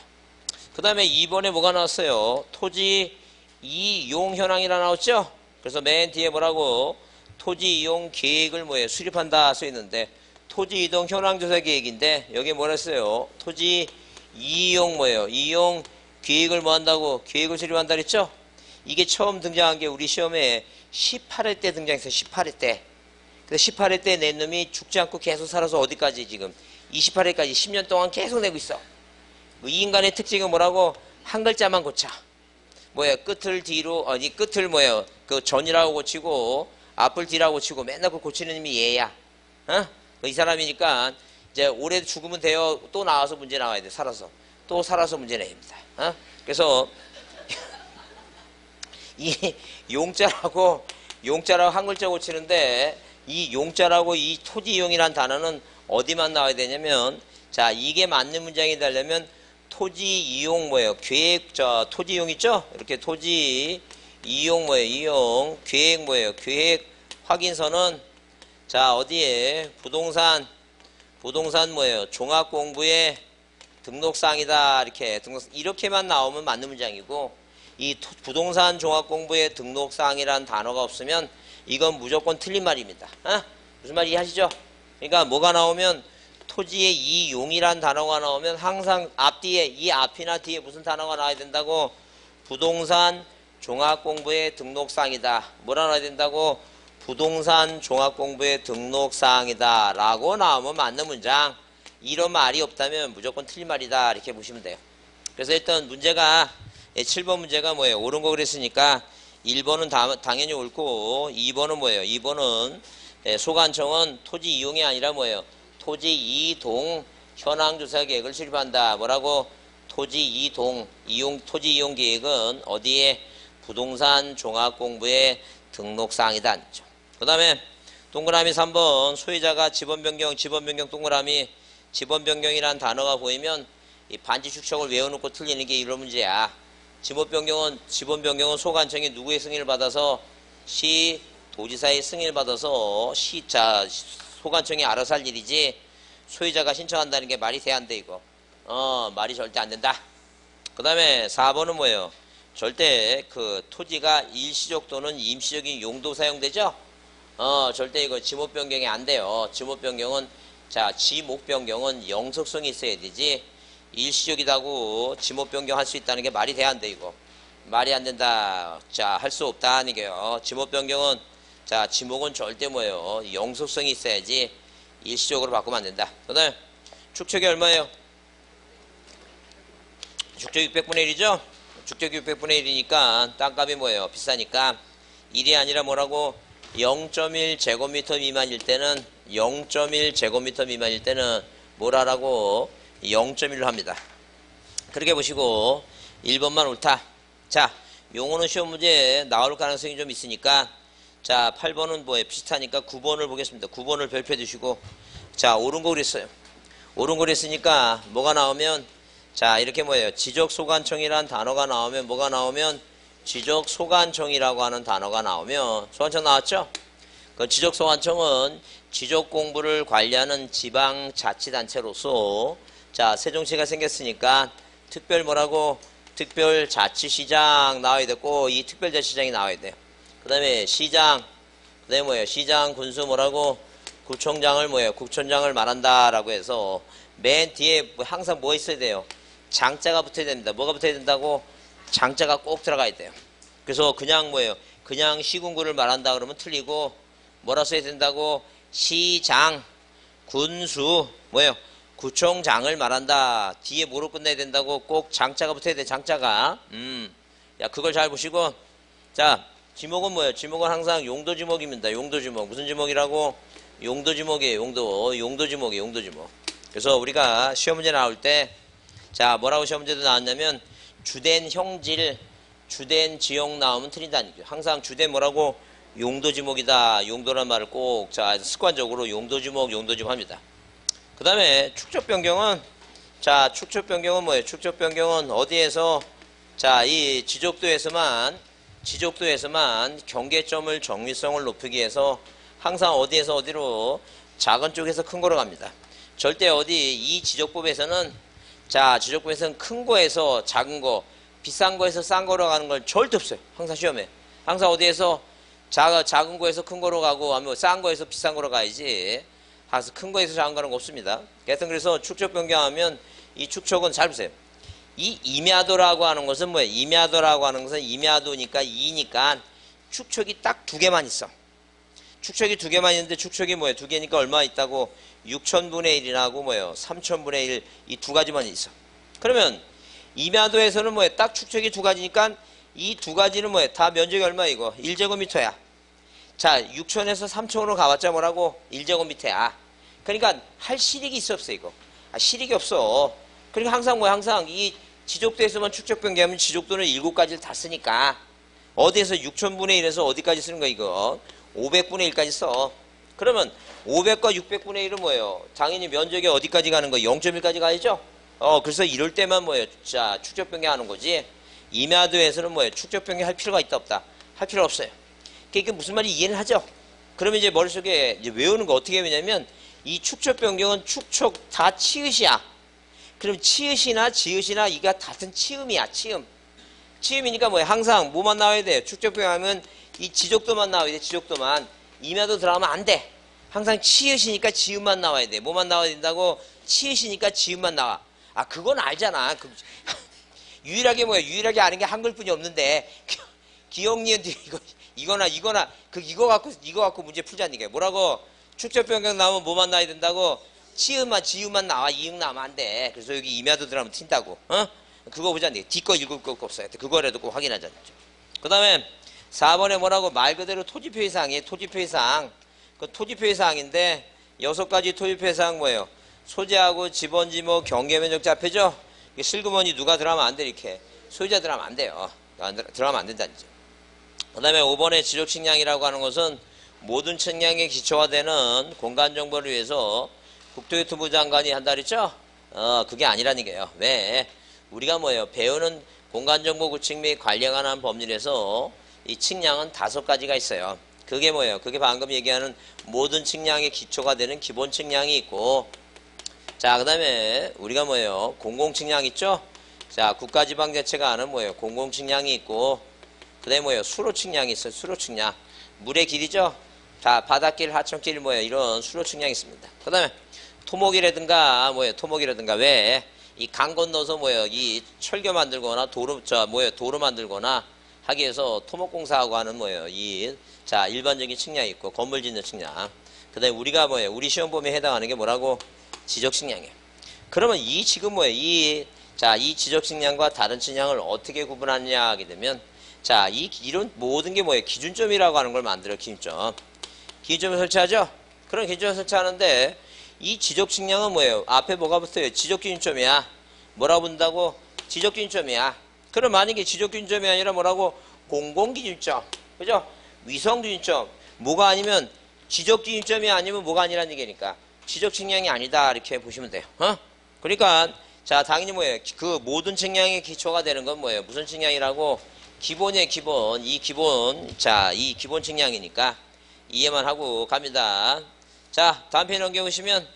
그 다음에 2번에 뭐가 나왔어요? 토지 이용 현황이라 나왔죠? 그래서 맨 뒤에 뭐라고? 토지 이용 계획을 뭐예요? 수립한다 써 있는데, 토지 이동 현황 조사 계획인데, 여기 뭐라 했어요? 토지 이용 뭐예요? 이용 계획을 뭐 한다고? 계획을 수립한다 그랬죠? 이게 처음 등장한 게 우리 시험에 18회 때 등장했어요. 18회 때. 그래서 18회 때 낸 놈이 죽지 않고 계속 살아서 어디까지 지금 28회까지 10년 동안 계속 내고 있어. 이 인간의 특징은 뭐라고? 한 글자만 고쳐. 뭐예요? 끝을 뒤로, 끝을 뭐예요? 그 전이라고 고치고, 앞을 뒤라고 고치고, 맨날 그 고치는 놈이 얘야. 이 사람이니까, 이제 올해 죽으면 돼요. 또 나와서 문제 나와야 돼. 살아서. 또 살아서 문제 내입니다. 그래서, 이 용자라고 한 글자 고치는데, 이 용자라고 이 토지이용이라는 단어는 어디만 나와야 되냐면, 자, 이게 맞는 문장이 되려면 토지 이용 뭐예요? 계획, 토지 이용 있죠? 이렇게 토지 이용 뭐예요? 이용, 계획 뭐예요? 계획 확인서는, 자, 어디에? 부동산 뭐예요? 종합공부의 등록사항이다. 이렇게만 나오면 맞는 문장이고, 이 부동산 종합공부의 등록사항이라는 단어가 없으면 이건 무조건 틀린 말입니다. 무슨 말이 이해하시죠? 그러니까 뭐가 나오면 토지의 이용이란 단어가 나오면 항상 앞뒤에, 이 앞이나 뒤에 무슨 단어가 나와야 된다고? 부동산 종합공부의 등록사항이다. 뭐라 나와야 된다고? 부동산 종합공부의 등록사항이다 라고 나오면 맞는 문장. 이런 말이 없다면 무조건 틀린 말이다 이렇게 보시면 돼요. 그래서 일단 문제가 7번 문제가 뭐예요? 옳은 거 그랬으니까 1번은 당연히 옳고, 2번은 뭐예요? 2번은 소관청은 토지 이용이 아니라 뭐예요? 토지 이동 현황 조사 계획을 수립한다. 뭐라고? 토지 이동 토지 이용 계획은 어디에? 부동산 종합 공부의 등록사항이다. 그 다음에 동그라미 3번 소유자가 지번 변경 동그라미 지번 변경이라는 단어가 보이면 이 반지 축척을 외워놓고 틀리는 게 이런 문제야. 지번 변경은 소관청이 누구의 승인을 받아서? 시 도지사의 승인을 받아서 소관청이 알아서 할 일이지 소유자가 신청한다는 게 말이 돼 안 돼 이거? 말이 절대 안 된다. 그 다음에 4번은 뭐예요? 절대 그 토지가 일시적 또는 임시적인 용도 사용되죠? 절대 이거 지목 변경이 안 돼요. 지목 변경은 지목 변경은 영속성이 있어야 되지. 일시적이다고 지목 변경할 수 있다는 게 말이 돼 안 돼 이거? 말이 안 된다. 할 수 없다는 게요. 지목 변경은 지목은 절대 뭐예요? 영속성이 있어야지 일시적으로 바꾸면 안 된다. 그 다음에 축척이 얼마예요? 축척 600분의 1이죠? 축척 600분의 1이니까 땅값이 뭐예요? 비싸니까 1이 아니라 뭐라고? 0.1제곱미터 미만일 때는 0.1제곱미터 미만일 때는 뭐라라고? 0.1로 합니다. 그렇게 보시고 1번만 옳다. 자, 용어는 시험 문제에 나올 가능성이 좀 있으니까 8번은 뭐예요? 비슷하니까 9번을 보겠습니다. 9번을 별표 두시고 옳은 거 그랬어요. 옳은 거 그랬으니까 뭐가 나오면 이렇게 뭐예요? 지적소관청이라는 단어가 나오면 뭐가 나오면 지적소관청이라고 하는 단어가 나오면 소관청 나왔죠? 그 지적소관청은 지적공부를 관리하는 지방자치단체로서 세종시가 생겼으니까 특별 뭐라고? 특별자치시장 나와야 되고 이 특별자치시장이 나와야 돼요. 그 다음에 시장, 그 다음에 뭐예요? 시장, 군수 뭐라고? 구청장을 뭐예요? 국촌장을 말한다 라고 해서 맨 뒤에 항상 뭐 있어야 돼요? 장자가 붙어야 됩니다. 뭐가 붙어야 된다고? 장자가 꼭 들어가야 돼요. 그래서 그냥 뭐예요? 그냥 시군구를 말한다 그러면 틀리고 뭐라 써야 된다고? 시장, 군수, 뭐예요? 구청장을 말한다. 뒤에 뭐로 끝내야 된다고? 꼭 장자가 붙어야 돼. 장자가. 야, 그걸 잘 보시고. 자, 지목은 뭐예요? 지목은 항상 용도 지목입니다. 용도 지목. 무슨 지목이라고? 용도 지목이에요. 용도. 용도 지목이에요. 용도 지목. 그래서 우리가 시험 문제 나올 때, 자, 뭐라고 시험 문제도 나왔냐면, 주된 형질, 주된 지역 나오면 틀린다는 얘기죠. 항상 주된 뭐라고? 용도 지목이다. 용도란 말을 꼭, 자, 습관적으로 용도 지목, 용도 지목 합니다. 그 다음에 축적 변경은, 자, 축적 변경은 뭐예요? 축적 변경은 어디에서, 자, 이 지적도에서만 경계점을 정밀성을 높이기 위해서 항상 어디에서 어디로 작은 쪽에서 큰 거로 갑니다. 절대 어디 이 지적법에서는, 자, 지적법에서는 큰 거에서 작은 거, 비싼 거에서 싼 거로 가는 건 절대 없어요. 항상 시험에. 항상 어디에서 작은 거에서 큰 거로 가고, 아니면 싼 거에서 비싼 거로 가야지. 항상 큰 거에서 작은 거는 없습니다. 하여튼 그래서 축적 변경하면 이 축적은 잘 보세요. 이 임야도라고 하는 것은 뭐예요? 임야도라고 하는 것은 임야도니까 2니까 축척이 딱 2개만 있어. 축척이 2개만 있는데 축척이 뭐예요? 2개니까 얼마 있다고? 6천분의 1이라고 뭐예요? 3천분의 1 이 2가지만 있어. 그러면 임야도에서는 뭐예요? 딱 축척이 2가지니까 이 2가지는 뭐예요? 다 면적이 얼마 이거? 1제곱미터야. 자, 6천에서 3천으로 가봤자 뭐라고? 1제곱미터야. 그러니까 할 실익이 있어 없어 이거? 아, 실익이 없어. 그러니까 항상 뭐야? 항상 이 지적도에서만 축적 변경하면 지적도는 7가지를 다 쓰니까 어디에서 6천분의 1에서 어디까지 쓰는 거야 이거? 500분의 1까지 써. 그러면 500과 600분의 1은 뭐예요? 당연히 면적이 어디까지 가는 거예요? 0.1까지 가야죠? 그래서 이럴 때만 뭐예요? 자, 축적 변경하는 거지. 임야도에서는 뭐예요? 축적 변경 할 필요가 있다 없다? 할 필요 없어요. 그러니까 무슨 말인지 이해는 하죠? 그러면 이제 머릿속에 이제 외우는 거 어떻게 외우냐면 이 축적 변경은 축척 다 치읓이야. 그럼 치읓이나 지읒이나 이가 같은 치음이야. 치음. 치음이니까 뭐야? 항상 뭐만 나와야 돼요? 축적 변경하면 이 지적도만 나와야 돼. 지적도만. 임야도 들어가면 안 돼. 항상 치읓이니까 지음만 나와야 돼. 뭐만 나와야 된다고? 치읓이니까 지음만 나와. 아, 그건 알잖아. 유일하게 뭐야? 유일하게 아는 게 한글뿐이 없는데 기억니은데 이거나 이거 갖고 문제 풀자는 얘기야. 뭐라고? 축적 변경 나오면 뭐만 나와야 된다고? 치음만 지음만 나와. 이응 나오면 안 돼. 그래서 여기 임야도 들어가면 튄다고. 그거 보자는 얘기야. 뒤거 읽을 거 없어요. 그거라도 꼭 확인하자는 거죠. 그 다음에 4번에 뭐라고? 말 그대로 토지표의사항이에요. 토지표의사항. 그 토지표의사항인데 6가지 토지표의사항 뭐예요? 소재하고 지번지목 경계면적 좌표죠? 실구멍이 누가 들어가면 안 돼. 이렇게 소유자 들어가면 안 돼요. 들어가면 안 된다는 거죠. 그 다음에 5번에 지적측량이라고 하는 것은 모든 측량에 기초가 되는 공간정보를 위해서 국토교통부 장관이 한다 그랬죠? 그게 아니라는 얘기예요. 왜? 우리가 뭐예요? 배우는 공간정보 구축 및 관리에 관한 법률에서 이 측량은 5가지가 있어요. 그게 뭐예요? 그게 방금 얘기하는 모든 측량의 기초가 되는 기본 측량이 있고, 자, 그 다음에 우리가 뭐예요? 공공측량 있죠? 자, 국가지방자치가 하는 뭐예요? 공공측량이 있고, 그 다음에 뭐예요? 수로측량이 있어요. 수로측량. 물의 길이죠? 자, 바닷길, 하천길 뭐예요? 이런 수로측량이 있습니다. 그 다음에 토목이라든가 뭐예요? 토목이라든가 왜? 이 강 건너서 뭐예요? 이 철교 만들거나 도로 만들거나 하기 위해서 토목공사하고 하는 뭐예요? 자, 일반적인 측량이 있고 건물 짓는 측량. 그 다음에 우리가 뭐예요? 우리 시험 범위에 해당하는 게 뭐라고? 지적 측량이에요. 그러면 이 지금 뭐예요? 이 지적 측량과 다른 측량을 어떻게 구분하느냐 하게 되면, 자, 이런 모든 게 뭐예요? 기준점이라고 하는 걸 만들어요. 기준점. 기준점을 설치하죠? 그런 기준점을 설치하는데 이 지적 측량은 뭐예요? 앞에 뭐가 붙어요? 지적 기준점이야. 뭐라고 본다고? 지적 기준점이야. 그럼 만약에 지적 기준점이 아니라 뭐라고? 공공 기준점. 그죠? 위성 기준점. 뭐가 아니면 지적 기준점이 아니면 뭐가 아니라는 얘기니까. 지적 측량이 아니다. 이렇게 보시면 돼요. 그러니까 자, 당연히 뭐예요? 그 모든 측량의 기초가 되는 건 뭐예요? 무슨 측량이라고? 기본이에요, 기본. 이 기본 측량이니까 이해만 하고 갑니다. 자, 다음 페이지 넘겨보시면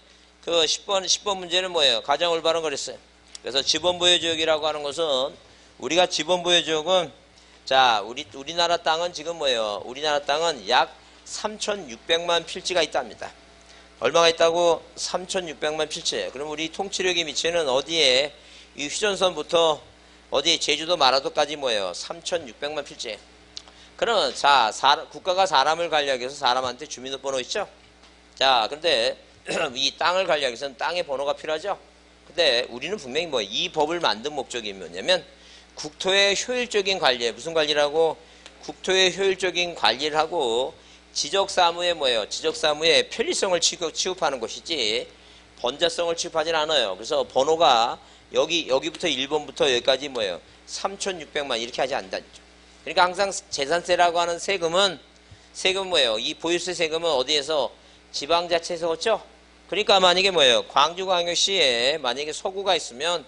그 10번 문제는 뭐예요? 가장 올바른 거랬어요. 그래서 지번부여지역이라고 하는 것은 우리가 지번부여지역은 자, 우리나라 땅은 지금 뭐예요? 우리나라 땅은 약 3,600만 필지가 있답니다. 얼마가 있다고? 3,600만 필지. 그럼 우리 통치력의 미치는 어디에? 이 휴전선부터 어디 제주도 마라도까지 뭐예요? 3,600만 필지. 그러면 자, 국가가 사람을 관리하기 위해서 사람한테 주민등록번호 있죠? 자, 그런데 이 땅을 관리하기 위해서는 땅의 번호가 필요하죠. 근데 우리는 분명히 뭐 이 법을 만든 목적이 뭐냐면 국토의 효율적인 관리에 무슨 관리라고 국토의 효율적인 관리를 하고 지적사무에 뭐예요? 지적사무의 편리성을 취급하는 것이지 번자성을 취급하진 않아요. 그래서 번호가 여기부터 1번부터 여기까지 뭐예요? 3,600만 이렇게 하지 않는다. 그러니까 항상 재산세라고 하는 세금은 뭐예요? 이 보유세 세금은 어디에서 지방자치에서 걷죠? 그러니까 만약에 뭐예요? 광주광역시에 만약에 서구가 있으면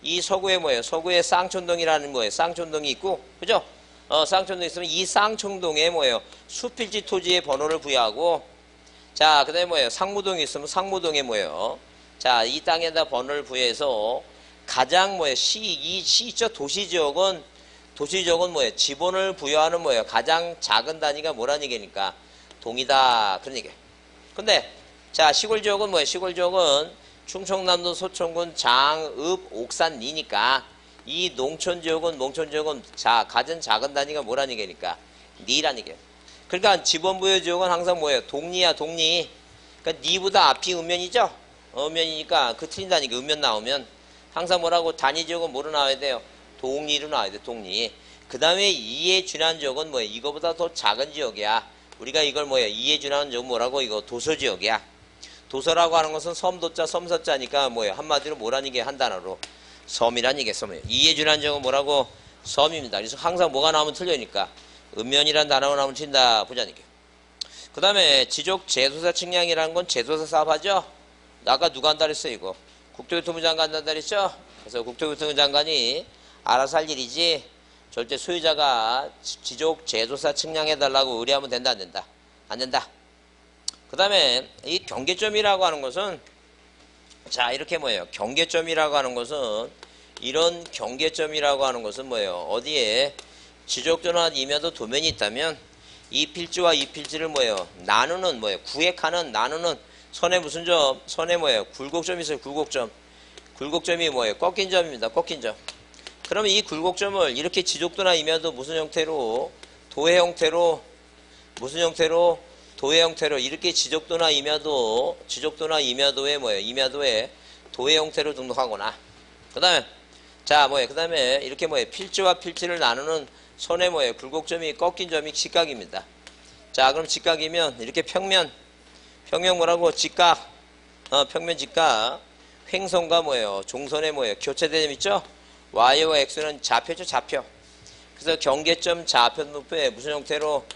이 서구에 뭐예요? 서구에 쌍촌동이라는 거예요. 쌍촌동이 있고, 그죠? 쌍촌동이 있으면 이 쌍촌동에 뭐예요? 수필지 토지의 번호를 부여하고, 자, 그 다음에 뭐예요? 상무동이 있으면 상무동에 뭐예요? 자, 이 땅에다 번호를 부여해서 가장 뭐예요? 있죠? 도시지역은 뭐예요? 지번을 부여하는 뭐예요? 가장 작은 단위가 뭐라는 얘기니까? 동이다. 그런 얘기예요. 근데, 자, 시골지역은 뭐예요? 시골지역은 충청남도 소천군 장읍 옥산리니까 이 농촌지역은 가장 작은 단위가 뭐라는 얘기니까? 니라는 얘기예요. 그러니까 지번부여지역은 항상 뭐예요? 동리야, 동리. 그러니까 니보다 앞이 음면이죠? 음면이니까 그 틀린다니까 음면 나오면 항상 뭐라고 단위지역은 뭐로 나와야 돼요? 동리로 나와야 돼, 동리. 그 다음에 이에 준하는 지역은 뭐예요? 이거보다 더 작은 지역이야. 우리가 이걸 뭐예요? 이에 준하는 지역은 뭐라고? 이거 도서지역이야. 도서라고 하는 것은 섬도자, 섬서자니까 뭐예요? 한마디로 뭐라는 게 한 단어로 섬이란 얘기예요. 섬이에요. 이에 준하는 지역은 뭐라고? 섬입니다. 그래서 항상 뭐가 나오면 틀리니까 음면이란 단어가 나오면 틀린다 보자는 게. 그 다음에 지적 제도사 측량이라는 건 제도사 사업하죠? 아까 누가 한다 그랬어요, 이거? 국토교통부 장관 한다 그랬죠? 그래서 국토교통부 장관이 알아서 할 일이지 절대 소유자가 지적 제도사 측량해달라고 의뢰하면 된다, 안 된다? 안 된다. 그 다음에 이 경계점이라고 하는 것은 자, 이렇게 뭐예요? 경계점이라고 하는 것은 이런 경계점이라고 하는 것은 뭐예요? 어디에 지적전환 임야도 도면이 있다면 이 필지와 이 필지를 뭐예요? 나누는 뭐예요? 구획하는 나누는 선에 무슨 점? 선에 뭐예요? 굴곡점이 있어요. 굴곡점. 굴곡점이 뭐예요? 꺾인 점입니다. 꺾인 점. 그러면 이 굴곡점을 이렇게 지적도나 임야도 무슨 형태로? 도해 형태로 무슨 형태로? 도해 형태로 이렇게 지적도나 임야도에 뭐예요? 임야도에 도해 형태로 등록하거나. 그 다음에 자 뭐예요? 그 다음에 이렇게 뭐예요? 필지와 필지를 나누는 선에 뭐예요? 굴곡점이 꺾인 점이 직각입니다. 자 그럼 직각이면 이렇게 평면 뭐라고? 직각. 평면 직각. 횡선과 뭐예요? 종선에 뭐예요? 교차된 점 있죠? Y와 X는 좌표죠, 좌표. 그래서 경계점 좌표 등록부에 무슨 형태로?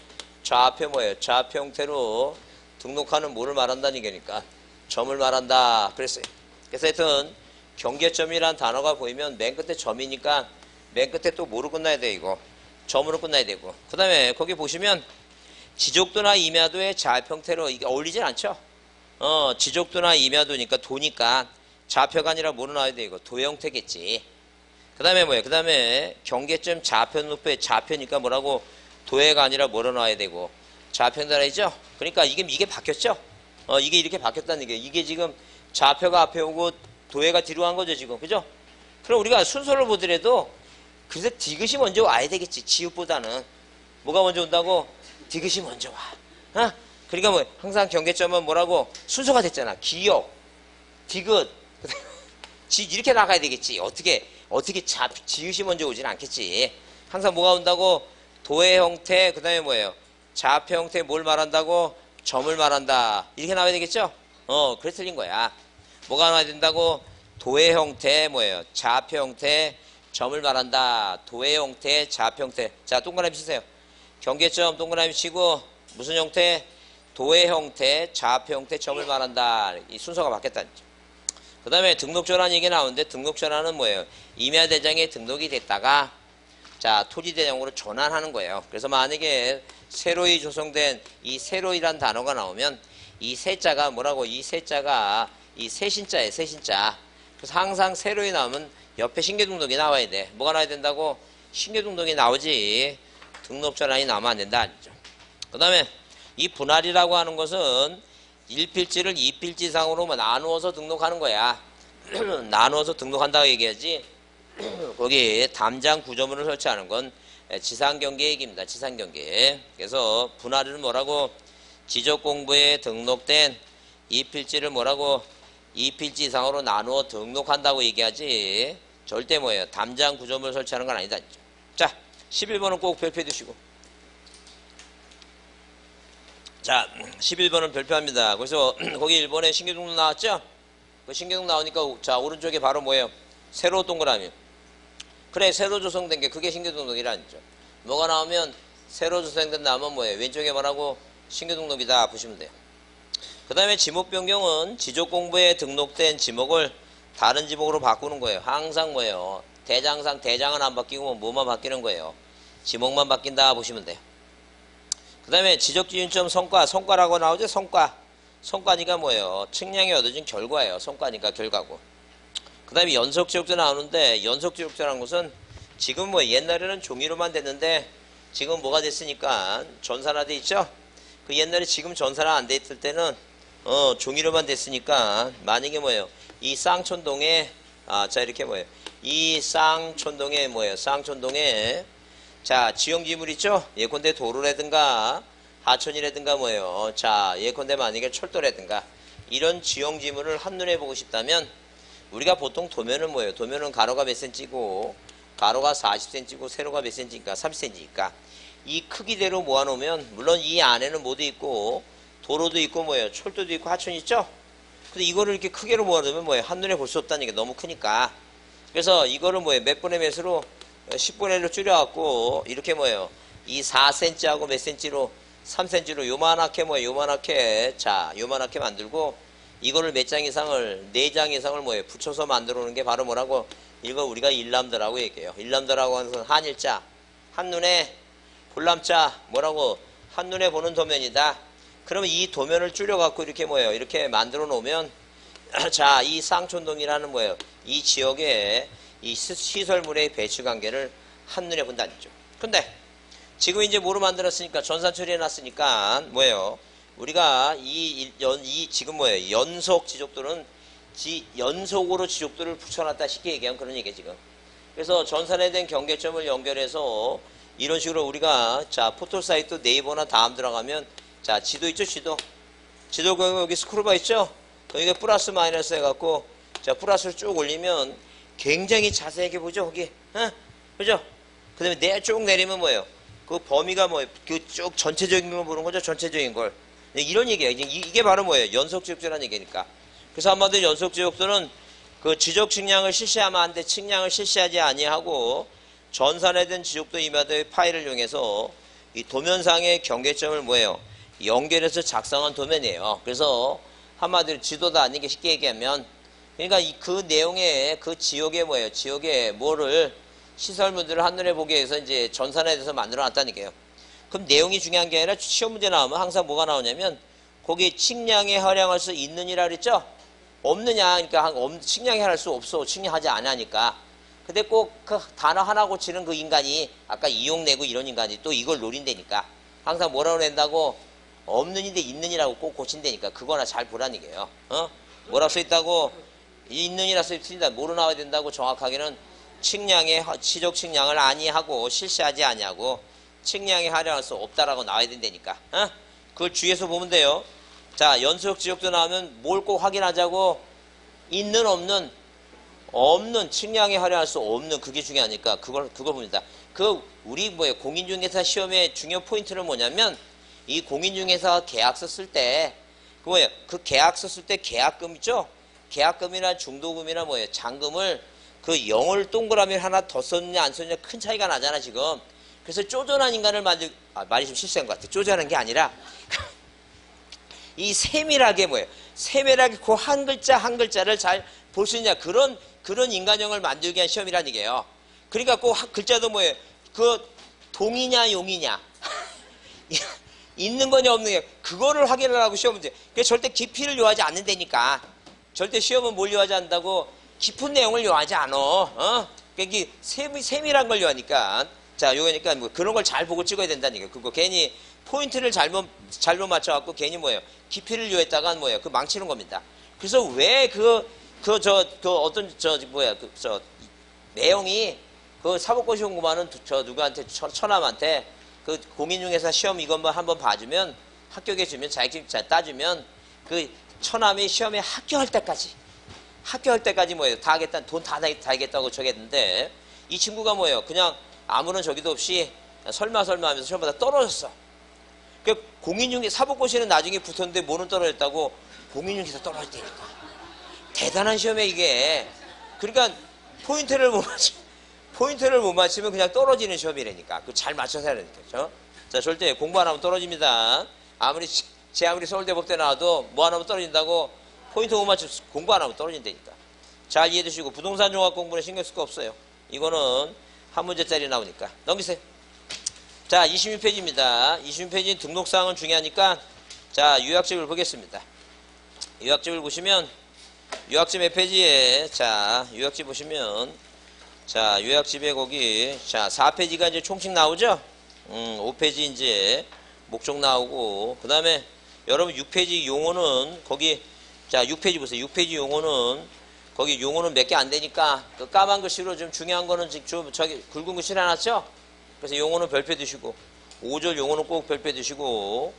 좌표 뭐예요? 좌표 형태로 등록하는 뭐를 말한다는 얘기니까 점을 말한다 그랬어요. 그래서 하여튼 경계점이란 단어가 보이면 맨 끝에 점이니까 맨 끝에 또 뭐로 끝나야 돼 이거? 점으로 끝나야 되고. 그 다음에 거기 보시면 지적도나 임야도의 좌표 형태로 이게 어울리진 않죠? 지적도나 임야도니까 도니까 좌표가 아니라 뭐로 나와야 돼 이거? 도 형태겠지. 그 다음에 뭐예요? 그 다음에 경계점 좌표 등록부에 좌표니까 뭐라고? 도해가 아니라 뭐로 나와야 되고 좌표단이죠. 그러니까 이게 바뀌었죠. 이게 이렇게 바뀌었다는 얘기예요. 이게 지금 좌표가 앞에 오고 도해가 뒤로 간 거죠 지금, 그죠? 그럼 우리가 순서를 보더라도 그래서 디귿이 먼저 와야 되겠지. 지읒보다는 뭐가 먼저 온다고? 디귿이 먼저 와. 그러니까 뭐 항상 경계점은 뭐라고? 순서가 됐잖아. 기역, 디귿, 이렇게 나가야 되겠지. 어떻게 지읒이 먼저 오진 않겠지. 항상 뭐가 온다고? 도해 형태, 그 다음에 뭐예요? 좌표 형태 뭘 말한다고? 점을 말한다. 이렇게 나와야 되겠죠? 그래 틀린 거야. 뭐가 나와야 된다고? 도해 형태, 뭐예요? 좌표 형태, 점을 말한다. 도해 형태, 좌표 형태. 자, 동그라미 치세요. 경계점 동그라미 치고, 무슨 형태? 도해 형태, 좌표 형태, 점을 말한다. 이 순서가 바뀌었다는 거죠. 그 다음에 등록전환 얘기 나오는데, 등록전환은 뭐예요? 임야대장에 등록이 됐다가, 자, 토지대장으로 전환하는 거예요. 그래서 만약에 새로이 조성된 이 새로이란 단어가 나오면 이 세자가 뭐라고? 이 세자가 이 세신자예요. 세신자. 그래서 항상 새로이 나오면 옆에 신규등록이 나와야 돼. 뭐가 나와야 된다고? 신규등록이 나오지. 등록전환이 나오면 안 된다. 그 다음에 이 분할이라고 하는 것은 1필지를 2필지상으로 나누어서 등록하는 거야. 나누어서 등록한다고 얘기하지. 거기 담장 구조물을 설치하는 건 지상경계 얘기입니다. 지상경계. 그래서 분할은 뭐라고? 지적공부에 등록된 이 필지를 뭐라고? 이 필지 이상으로 나누어 등록한다고 얘기하지. 절대 뭐예요? 담장 구조물 설치하는 건 아니다. 자, 11번은 꼭 별표해 두시고. 자, 11번은 별표합니다. 그래서 거기 1번에 신규 등록 나왔죠? 그 신규 등록 나오니까 자, 오른쪽에 바로 뭐예요? 새로 동그라미. 그래, 새로 조성된 게 그게 신규 등록이라죠. 뭐가 나오면 새로 조성된 나오면 뭐예요? 왼쪽에 뭐라고? 신규 등록이다 보시면 돼요. 그 다음에 지목 변경은 지적 공부에 등록된 지목을 다른 지목으로 바꾸는 거예요. 항상 뭐예요? 대장상 대장은 안 바뀌고 뭐만 바뀌는 거예요? 지목만 바뀐다 보시면 돼요. 그 다음에 지적기준점 성과라고 나오죠? 성과니까 뭐예요? 측량이 얻어진 결과예요. 성과니까 결과고. 그 다음에 연속지적도 나오는데 연속지적도라는 것은 지금 뭐 옛날에는 종이로만 됐는데 지금 뭐가 됐으니까 전산화돼 있죠? 그 옛날에 지금 전산화 안 돼 있을 때는 종이로만 됐으니까 만약에 뭐예요? 이 쌍촌동에 자 이렇게 뭐예요? 이 쌍촌동에 뭐예요? 쌍촌동에 자 지형지물 있죠? 예컨대 도로라든가 하천이라든가 뭐예요? 자 예컨대 만약에 철도라든가 이런 지형지물을 한눈에 보고 싶다면 우리가 보통 도면은 뭐예요? 도면은 가로가 몇 cm고 가로가 40cm고 세로가 몇 cm니까 30cm니까 이 크기대로 모아놓으면 물론 이 안에는 뭐도 있고 도로도 있고 뭐예요? 철도도 있고 하천이 있죠? 근데 이거를 이렇게 크게로 모아놓으면 뭐예요? 한눈에 볼 수 없다는 게 너무 크니까 그래서 이거를 뭐예요? 몇 분의 몇으로 10분의 1로 줄여갖고 이렇게 뭐예요? 이 4cm하고 몇 cm로 3cm로 요만하게 뭐예요? 요만하게 자 요만하게 만들고 이거를 몇 장 이상을 4장 이상을 뭐예요? 붙여서 만들어 놓은 게 바로 뭐라고? 이거 우리가 일람도라고 얘기해요. 일람도라고 하는 건 한일자 한눈에 볼람자 뭐라고? 한눈에 보는 도면이다. 그러면 이 도면을 줄여갖고 이렇게 뭐예요? 이렇게 만들어 놓으면 자, 이 쌍촌동이라는 뭐예요? 이 지역의 이 시설물의 배치 관계를 한눈에 본다는 거죠. 근데 지금 이제 뭐로 만들었으니까 전산 처리해놨으니까 뭐예요? 우리가 이 지금 뭐예요? 연속 지적도는 연속으로 지적도를 붙여놨다 쉽게 얘기하면 그런 얘기예요 지금. 그래서 전산에 대한 경계점을 연결해서 이런 식으로 우리가 자 포털 사이트 네이버나 다음 들어가면 자 지도 있죠 지도 여기 스크롤바 있죠 여기가 플러스 마이너스 해갖고 자 플러스를 쭉 올리면 굉장히 자세하게 보죠 거기 그죠 그 다음에 쭉 내리면 뭐예요 그 범위가 뭐예요 그 쭉 전체적인 걸 보는 거죠 전체적인 걸 이런 얘기예요 이게 바로 뭐예요 연속 지적도라는 얘기니까 그래서 한마디로 연속 지적도는 그 지적 측량을 실시하면 안 돼 측량을 실시하지 아니하고 전산에 된 지적도 이마저의 파일을 이용해서 이 도면상의 경계점을 뭐예요 연결해서 작성한 도면이에요. 그래서 한마디로 지도도 아닌 게 쉽게 얘기하면 그러니까 그 내용에 그 지역에 뭐예요? 지역에 뭐를 시설물들을 한눈에 보기 위해서 이제 전산에 대해서 만들어 놨다는 얘기예요. 그럼 내용이 중요한 게 아니라 시험 문제 나오면 항상 뭐가 나오냐면 거기 측량에 활용할 수 있느니라 그랬죠? 없느냐 그러니까 측량에 할 수 없어 측량하지 않으니까 근데 꼭 그 단어 하나 고치는 그 인간이 아까 이용 내고 이런 인간이 또 이걸 노린다니까 항상 뭐라고 낸다고 없는인데 있는이라고 꼭 고친다니까 그거나 잘 보라는 얘기예요. 뭐라고 써있다고 있는이라 써있습니다. 뭐로 나와야 된다고 정확하게는 측량에 지적 측량을 아니하고 실시하지 아니하고 측량에 활용할 수 없다라고 나와야 된다니까. 그걸 주의해서 보면 돼요. 자 연속 지적도 나오면 뭘 꼭 확인하자고 있는 없는 측량에 활용할 수 없는 그게 중요하니까 그걸 봅니다. 그 우리 뭐예요 공인중개사 시험의 중요 포인트는 뭐냐면 이 공인중개사 계약서 쓸 때 그 뭐예요 그 계약서 쓸 때 계약금 있죠 계약금이나 중도금이나 뭐예요 잔금을 그 0을 동그라미 하나 더 썼느냐 안 썼느냐 큰 차이가 나잖아 지금 그래서 쪼잔한 인간을 말이 좀 실수한 것 같아 쪼잔한 게 아니라 이 세밀하게 뭐예요 세밀하게 그 한 글자 한 글자를 잘 볼 수 있냐 그런 인간형을 만들기 위한 시험이라는 얘기예요. 그러니까 꼭 글자도 뭐예요 그 동이냐 용이냐 있는 거냐 없는 거냐 그거를 확인을 하고 시험 문제 그게 절대 깊이를 요하지 않는다니까 절대 시험은 뭘 요하지 않는다고 깊은 내용을 요하지 않아 그게 세밀한 걸 요하니까 자 요거니까 뭐 그런 걸 잘 보고 찍어야 된다니까 그거 괜히 포인트를 잘못 맞춰갖고 괜히 뭐예요 깊이를 요했다가 뭐예요 그 망치는 겁니다. 그래서 왜 내용이 그 사법고시 공부하는 누구한테 처남한테 그 공인중개사 시험 이것만 한번 봐주면 합격해주면 자격증 잘 따주면 그 처남이 시험에 합격할 때까지 뭐예요? 다 하겠다, 돈 다 하겠다고 저겠는데 이 친구가 뭐예요? 그냥 아무런 저기도 없이 설마 하면서 시험보다 떨어졌어. 그 공인중개 사법고시는 나중에 붙었는데 뭐는 떨어졌다고 공인중개에서 떨어졌다니까. 대단한 시험에 이게. 그러니까 포인트를 못 맞추면 그냥 떨어지는 시험이라니까. 그 잘 맞춰서 해야 되니까. 그렇죠? 자, 절대 공부 안 하면 떨어집니다. 아무리 서울대 법대 나와도 뭐 안 하면 떨어진다고. 포인트 못 맞추면 공부 안 하면 떨어진다니까. 잘 이해해 주시고 부동산 종합 공부는 신경 쓸 거 없어요. 이거는 한 문제짜리 나오니까. 넘기세요. 자, 26페이지입니다. 26페이지 등록사항은 중요하니까 자, 요약집을 보겠습니다. 요약집을 보시면 요약집 몇 페이지에 자, 요약집 보시면 자, 요약집에 거기 자, 4페이지가 이제 총칙 나오죠? 5페이지 이제 목적 나오고 그다음에 여러분 6페이지 용어는 거기 자, 6페이지 보세요. 6페이지 용어는 거기 용어는 몇 개 안 되니까 그 까만 글씨로 좀 중요한 거는 좀 저기 굵은 글씨 해놨죠? 그래서 용어는 별표 두시고 5절 용어는 꼭 별표 두시고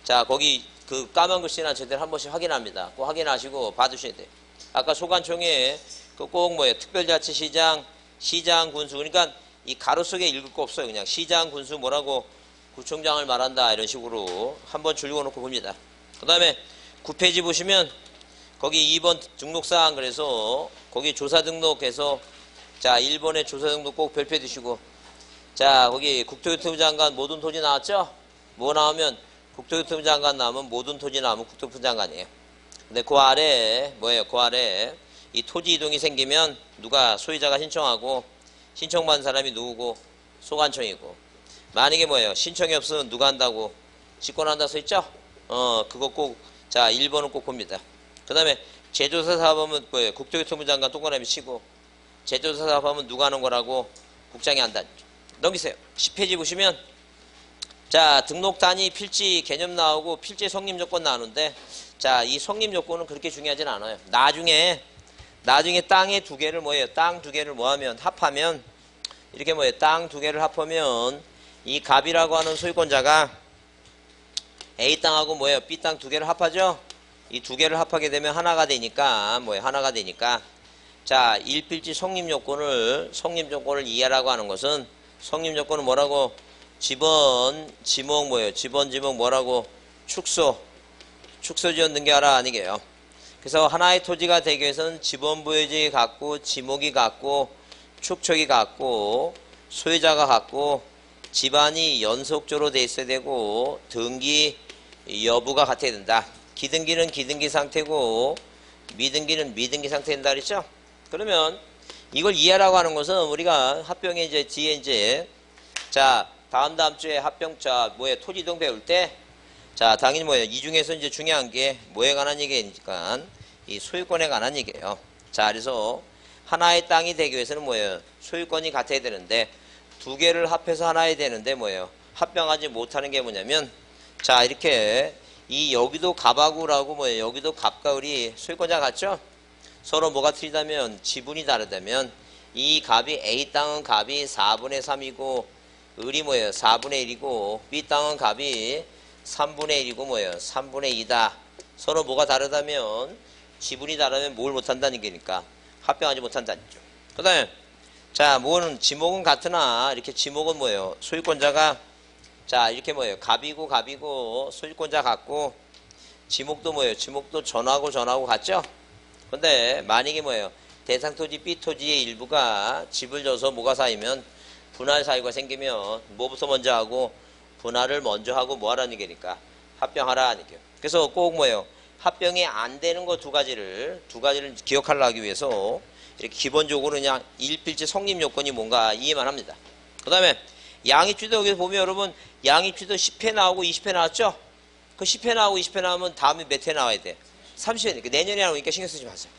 자, 거기 그 까만 글씨나 제대로 한 번씩 확인합니다. 꼭 확인하시고 봐두셔야 돼요. 아까 소관청에 그 꼭 뭐예요? 특별자치시장, 시장, 군수. 그러니까 이 가로 속에 읽을 거 없어요. 그냥 시장, 군수 뭐라고 구청장을 말한다 이런 식으로 한번 줄 그어놓고 봅니다. 그 다음에 9페이지 보시면 거기 2번 등록사항 그래서 거기 조사 등록해서 자, 1번에 조사 등록 꼭 별표 두시고 자, 거기 국토교통부 장관 모든 토지 나왔죠? 뭐 나오면 국토교통부 장관 나오면 모든 토지 나오면 국토교통부 장관이에요. 근데 그 아래 뭐예요? 그 아래 이 토지 이동이 생기면 누가 소유자가 신청하고 신청받은 사람이 누구고 소관청이고 만약에 뭐예요? 신청이 없으면 누가 한다고 직권한다 써있죠? 그거 꼭 자 1번은 꼭 봅니다. 그 다음에 제조사 사업하면 뭐예요? 국토교통부 장관 동그라미 치고 제조사 사업하면 누가 하는 거라고 국장이 한다는 거죠. 넘기세요. 10페이지 보시면 자, 등록 단위 필지 개념 나오고 필지 성립 요건 나오는데 자, 이 성립 요건은 그렇게 중요하진 않아요. 나중에 땅의 두 개를 뭐예요? 땅 두 개를 뭐하면 합하면 이렇게 뭐예요? 땅 두 개를 합하면 이 갑이라고 하는 소유권자가 A 땅하고 뭐예요? B 땅 두 개를 합하죠? 이 두 개를 합하게 되면 하나가 되니까 뭐예요? 하나가 되니까 자, 1필지 성립 요건을 이해하라고 하는 것은 성립 요건은 뭐라고? 지번, 지목 뭐예요? 지번, 지목 뭐라고? 축소 지원 등기하라 아니게요. 그래서 하나의 토지가 되기 위해서는 지번 부여지가 같고 지목이 같고 축척이 같고 소유자가 같고 집안이 연속적으로 돼 있어야 되고 등기 여부가 같아야 된다. 기등기는 기등기 상태고 미등기는 미등기 상태 된다 그랬죠? 그러면 이걸 이해하라고 하는 것은 우리가 합병에 이제 뒤에 이제 자, 다음 주에 합병자 뭐에 토지 이동 배울 때 자, 당연히 뭐예요? 이 중에서 이제 중요한 게 뭐에 관한 얘기니까 이 소유권에 관한 얘기예요. 자, 그래서 하나의 땅이 되기 위해서는 뭐예요? 소유권이 같아야 되는데 두 개를 합해서 하나야 되는데 뭐예요? 합병하지 못하는 게 뭐냐면 자, 이렇게 이 여기도 갑하고라고 뭐예요? 여기도 갑과 을이 소유권자 같죠? 서로 뭐가 틀리다면 지분이 다르다면 이 갑이 A 땅은 갑이 4분의 3이고 을이 뭐예요? 4분의 1이고 B 땅은 갑이 3분의 1이고 뭐예요? 3분의 2다. 서로 뭐가 다르다면 지분이 다르면 뭘 못한다는 게니까 합병하지 못한다는 거죠. 그 다음에 자, 뭐는 지목은 같으나 이렇게 지목은 뭐예요? 소유권자가 자, 이렇게 뭐예요? 갑이고 소유권자 같고 지목도 뭐예요? 지목도 전하고 같죠? 근데 만약에 뭐예요? 대상토지 B토지의 일부가 집을 져서 뭐가 쌓이면 분할 사유가 생기면 뭐부터 먼저 하고 분할을 먼저 하고 뭐 하라는 얘기니까 합병하라는 얘기예요. 그래서 꼭 뭐예요? 합병이 안 되는 거 두 가지를 기억하려고 위해서 이렇게 기본적으로 그냥 1필지 성립 요건이 뭔가 이해만 합니다. 그 다음에 양입주도 여기 보면 여러분 양입주도 10회 나오고 20회 나왔죠? 그 10회 나오고 20회 나오면 다음에 몇 회 나와야 돼? 30회니까 내년에 나오니까 신경 쓰지 마세요.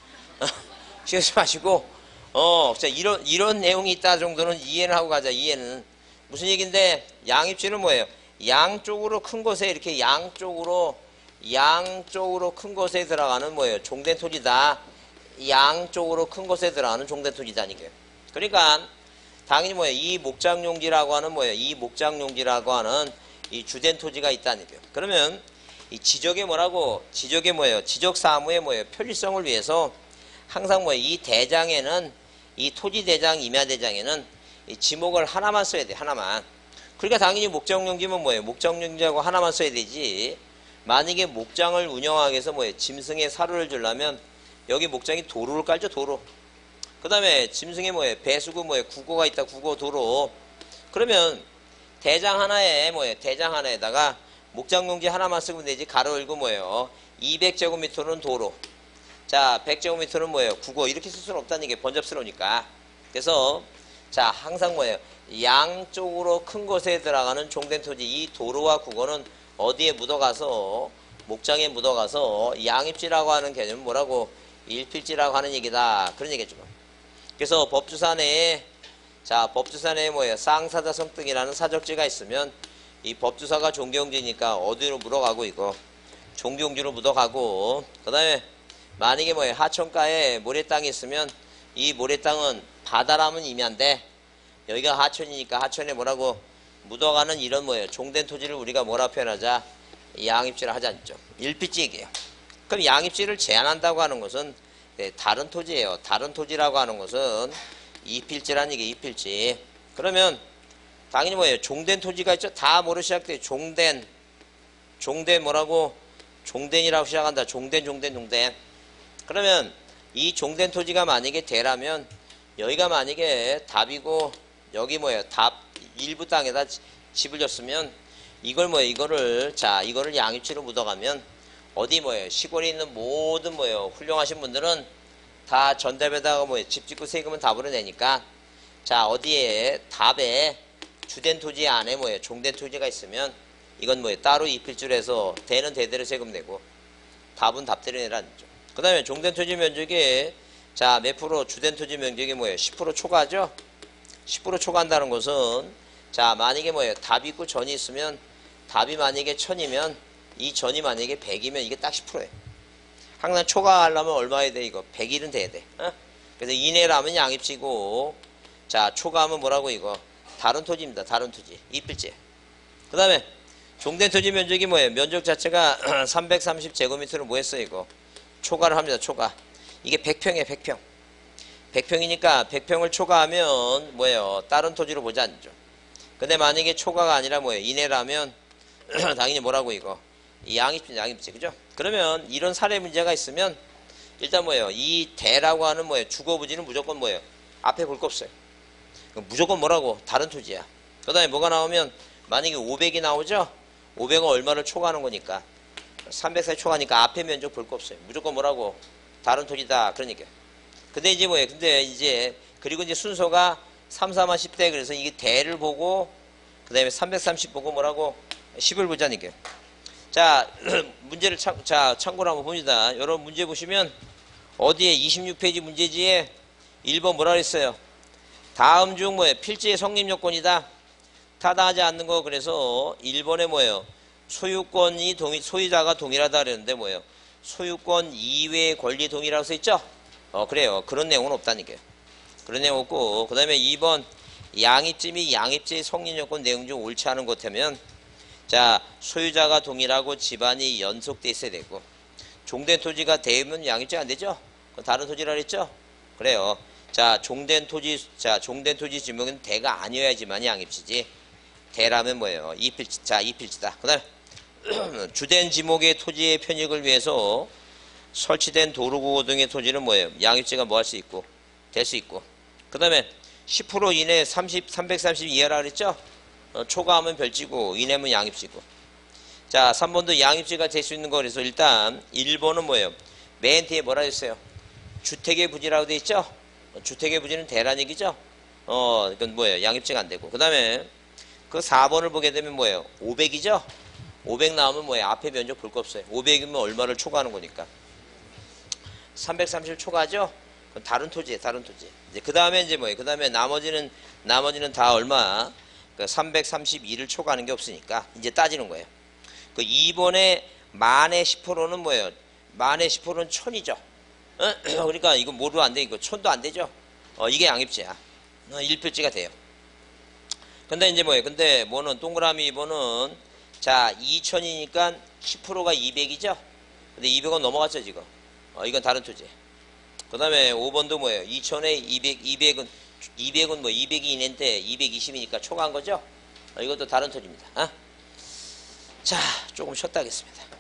신경 쓰지 마시고 자, 이런 내용이 있다 정도는 이해는 하고 가자. 이해는 무슨 얘기인데 양입주는 뭐예요? 양쪽으로 큰 곳에 이렇게 양쪽으로 큰 곳에 들어가는 뭐예요? 종된 토지다. 양쪽으로 큰 곳에 들어가는 종된 토지다는 얘기예요. 그러니까 당연히 뭐예요? 이 목장용지라고 하는 뭐예요? 이 목장용지라고 하는 이 주된 토지가 있다는 얘기예요. 그러면 이 지적의 뭐라고? 지적의 뭐예요? 지적 사무의 뭐예요? 편리성을 위해서 항상 뭐예요? 이 대장에는 이 토지대장, 임야대장에는 이 지목을 하나만 써야 돼. 하나만. 그러니까 당연히 목장용지면 뭐예요? 목장용지하고 하나만 써야 되지. 만약에 목장을 운영하기 위해서 뭐예요? 짐승에 사료를 주려면 여기 목장이 도로를 깔죠. 도로. 그 다음에 짐승에 뭐예요? 배수구 뭐예요? 국어가 있다. 국어 도로. 그러면 대장 하나에 뭐예요? 대장 하나에다가 목장용지 하나만 쓰면 되지. 가로 열고 뭐예요? 200제곱미터는 도로. 자, 100제곱미터는 뭐예요? 국어. 이렇게 쓸 수는 없다는 게 번잡스러우니까. 그래서 자, 항상 뭐예요? 양쪽으로 큰 곳에 들어가는 종된 토지, 이 도로와 국어는 어디에 묻어가서 목장에 묻어가서 양입지라고 하는 개념은 뭐라고? 일필지라고 하는 얘기다. 그런 얘기죠. 그래서 법주사 내에 자, 법주사 내에 뭐예요? 쌍사자 성등이라는 사적지가 있으면 이 법주사가 종교용지니까 어디로 묻어가고 이거 종교용지로 묻어가고, 그 다음에 만약에 뭐예요? 하천가에 모래땅이 있으면 이 모래땅은 바다라면 임야인데 여기가 하천이니까 하천에 뭐라고 묻어가는 이런 뭐예요? 종된 토지를 우리가 뭐라 표현하자? 양입지를 하자죠. 일필지 얘기예요. 그럼 양입지를 제한한다고 하는 것은 네, 다른 토지예요. 다른 토지라고 하는 것은 이필지라는 얘기, 이필지. 그러면 당연히 뭐예요? 종된 토지가 있죠. 다 뭐로 시작돼요? 종된 뭐라고? 종된이라고 시작한다. 종된. 그러면 이 종된 토지가 만약에 대라면 여기가 만약에 답이고 여기 뭐예요? 답 일부 땅에다 집을 졌으면 이걸 뭐예요? 이거를 양입지로 묻어가면 어디 뭐예요? 시골에 있는 모든 뭐예요? 훌륭하신 분들은 다 전답에다가 뭐예요? 집 짓고 세금은 답으로 내니까 자, 어디에 답에 주된 토지 안에 뭐예요? 종된 토지가 있으면 이건 뭐예요? 따로 입힐줄 해서 대는 대대로 세금 내고 답은 답대로 내라는 거죠. 그 다음에 종된 토지 면적이 자, 몇 프로? 주된 토지 면적이 뭐예요? 10% 초과하죠? 10% 초과한다는 것은 자, 만약에 뭐예요? 답이 있고 전이 있으면 답이 만약에 1000이면 이 전이 만약에 100이면 이게 딱 10%예요. 항상 초과하려면 얼마야 돼? 이거 100일은 돼야 돼. 어? 그래서 이내라면 양입지고 자, 초과하면 뭐라고 이거? 다른 토지입니다. 다른 토지. 이필지. 그 다음에 종된 토지 면적이 뭐예요? 면적 자체가 330제곱미터로 뭐 했어요? 이거 초과를 합니다. 초과. 이게 100평이에요. 100평. 100평이니까 100평을 초과하면 뭐예요? 다른 토지로 보지 않죠. 근데 만약에 초과가 아니라 뭐예요? 이내라면 당연히 뭐라고 이거? 양입지. 그죠? 그러면 이런 사례 문제가 있으면 일단 뭐예요? 이 대라고 하는 뭐예요? 주거부지는 무조건 뭐예요? 앞에 볼 거 없어요. 무조건 뭐라고? 다른 토지야. 그 다음에 뭐가 나오면 만약에 500이 나오죠? 500은 얼마를 초과하는 거니까 340 초과하니까 앞에 면적 볼 거 없어요. 무조건 뭐라고? 다른 토지다. 그러니까. 근데 이제 뭐예요? 근데 이제 그리고 이제 순서가 3, 4만 10대 그래서 이게 대를 보고 그 다음에 330 보고 뭐라고? 10을 보자니까. 자, 문제를 참고로 한번 봅니다. 여러분 문제 보시면 어디에 26페이지 문제지에 1번 뭐라 그랬어요? 다음 중 뭐예요? 필지의 성립 요건이다. 타당하지 않는 거. 그래서 1번에 뭐예요? 소유권이 소유자가 동일하다 그랬는데 뭐예요? 소유권 이외의 권리 동일하고 써있죠? 그래요. 그런 내용은 없다니까요. 그런 내용 없고, 그 다음에 2번 양입지 및 양입지의 성립 요건 내용 중 옳지 않은 것 하면 자, 소유자가 동일하고 집안이 연속돼 있어야 되고 종된 토지가 대면 양입지가 안 되죠? 다른 토지라 그랬죠? 그래요. 자, 종된 토지 지목은 대가 아니어야지만 양입지지. 대라면 뭐예요? 이필지. 자, 이필지다. 그 다음에 주된 지목의 토지의 편익을 위해서 설치된 도로구호 등의 토지는 뭐예요? 양입지가 뭐 할 수 있고 될 수 있고. 그 다음에 10% 이내 330 이하라 그랬죠? 초과하면 별지고 이내면 양입지고. 자, 3번도 양입지가 될 수 있는 거. 그래서 일단 1번은 뭐예요? 맨 뒤에 뭐라 했어요? 주택의 부지라고 돼 있죠? 주택의 부지는 대란 얘기죠? 이건 뭐예요? 양입지가 안 되고. 그 다음에 그 4번을 보게 되면 뭐예요? 500이죠? 500 나오면 뭐예요? 앞에 면적 볼 거 없어요. 500이면 얼마를 초과하는 거니까. 330 초과하죠? 그건 다른 토지예요. 다른 토지. 이제 그 다음에 이제 뭐예요? 그 다음에 나머지는 다 얼마? 그 332를 초과하는 게 없으니까 이제 따지는 거예요. 그 2번에 만의 10%는 뭐예요? 만의 10%는 1000이죠. 그러니까 이거 뭐로 안 돼? 이거 1000도 안 되죠? 이게 양입지야. 1필지가 돼요. 근데 이제 뭐예요? 근데 뭐는 동그라미 2번은 자, 2000이니까 10%가 200이죠? 근데 200원 넘어갔죠, 지금. 이건 다른 토지. 그 다음에 5번도 뭐예요? 2천에 200은 뭐 200이 이내인데 220이니까 초과한 거죠? 이것도 다른 토지입니다. 자, 조금 쉬었다 하겠습니다.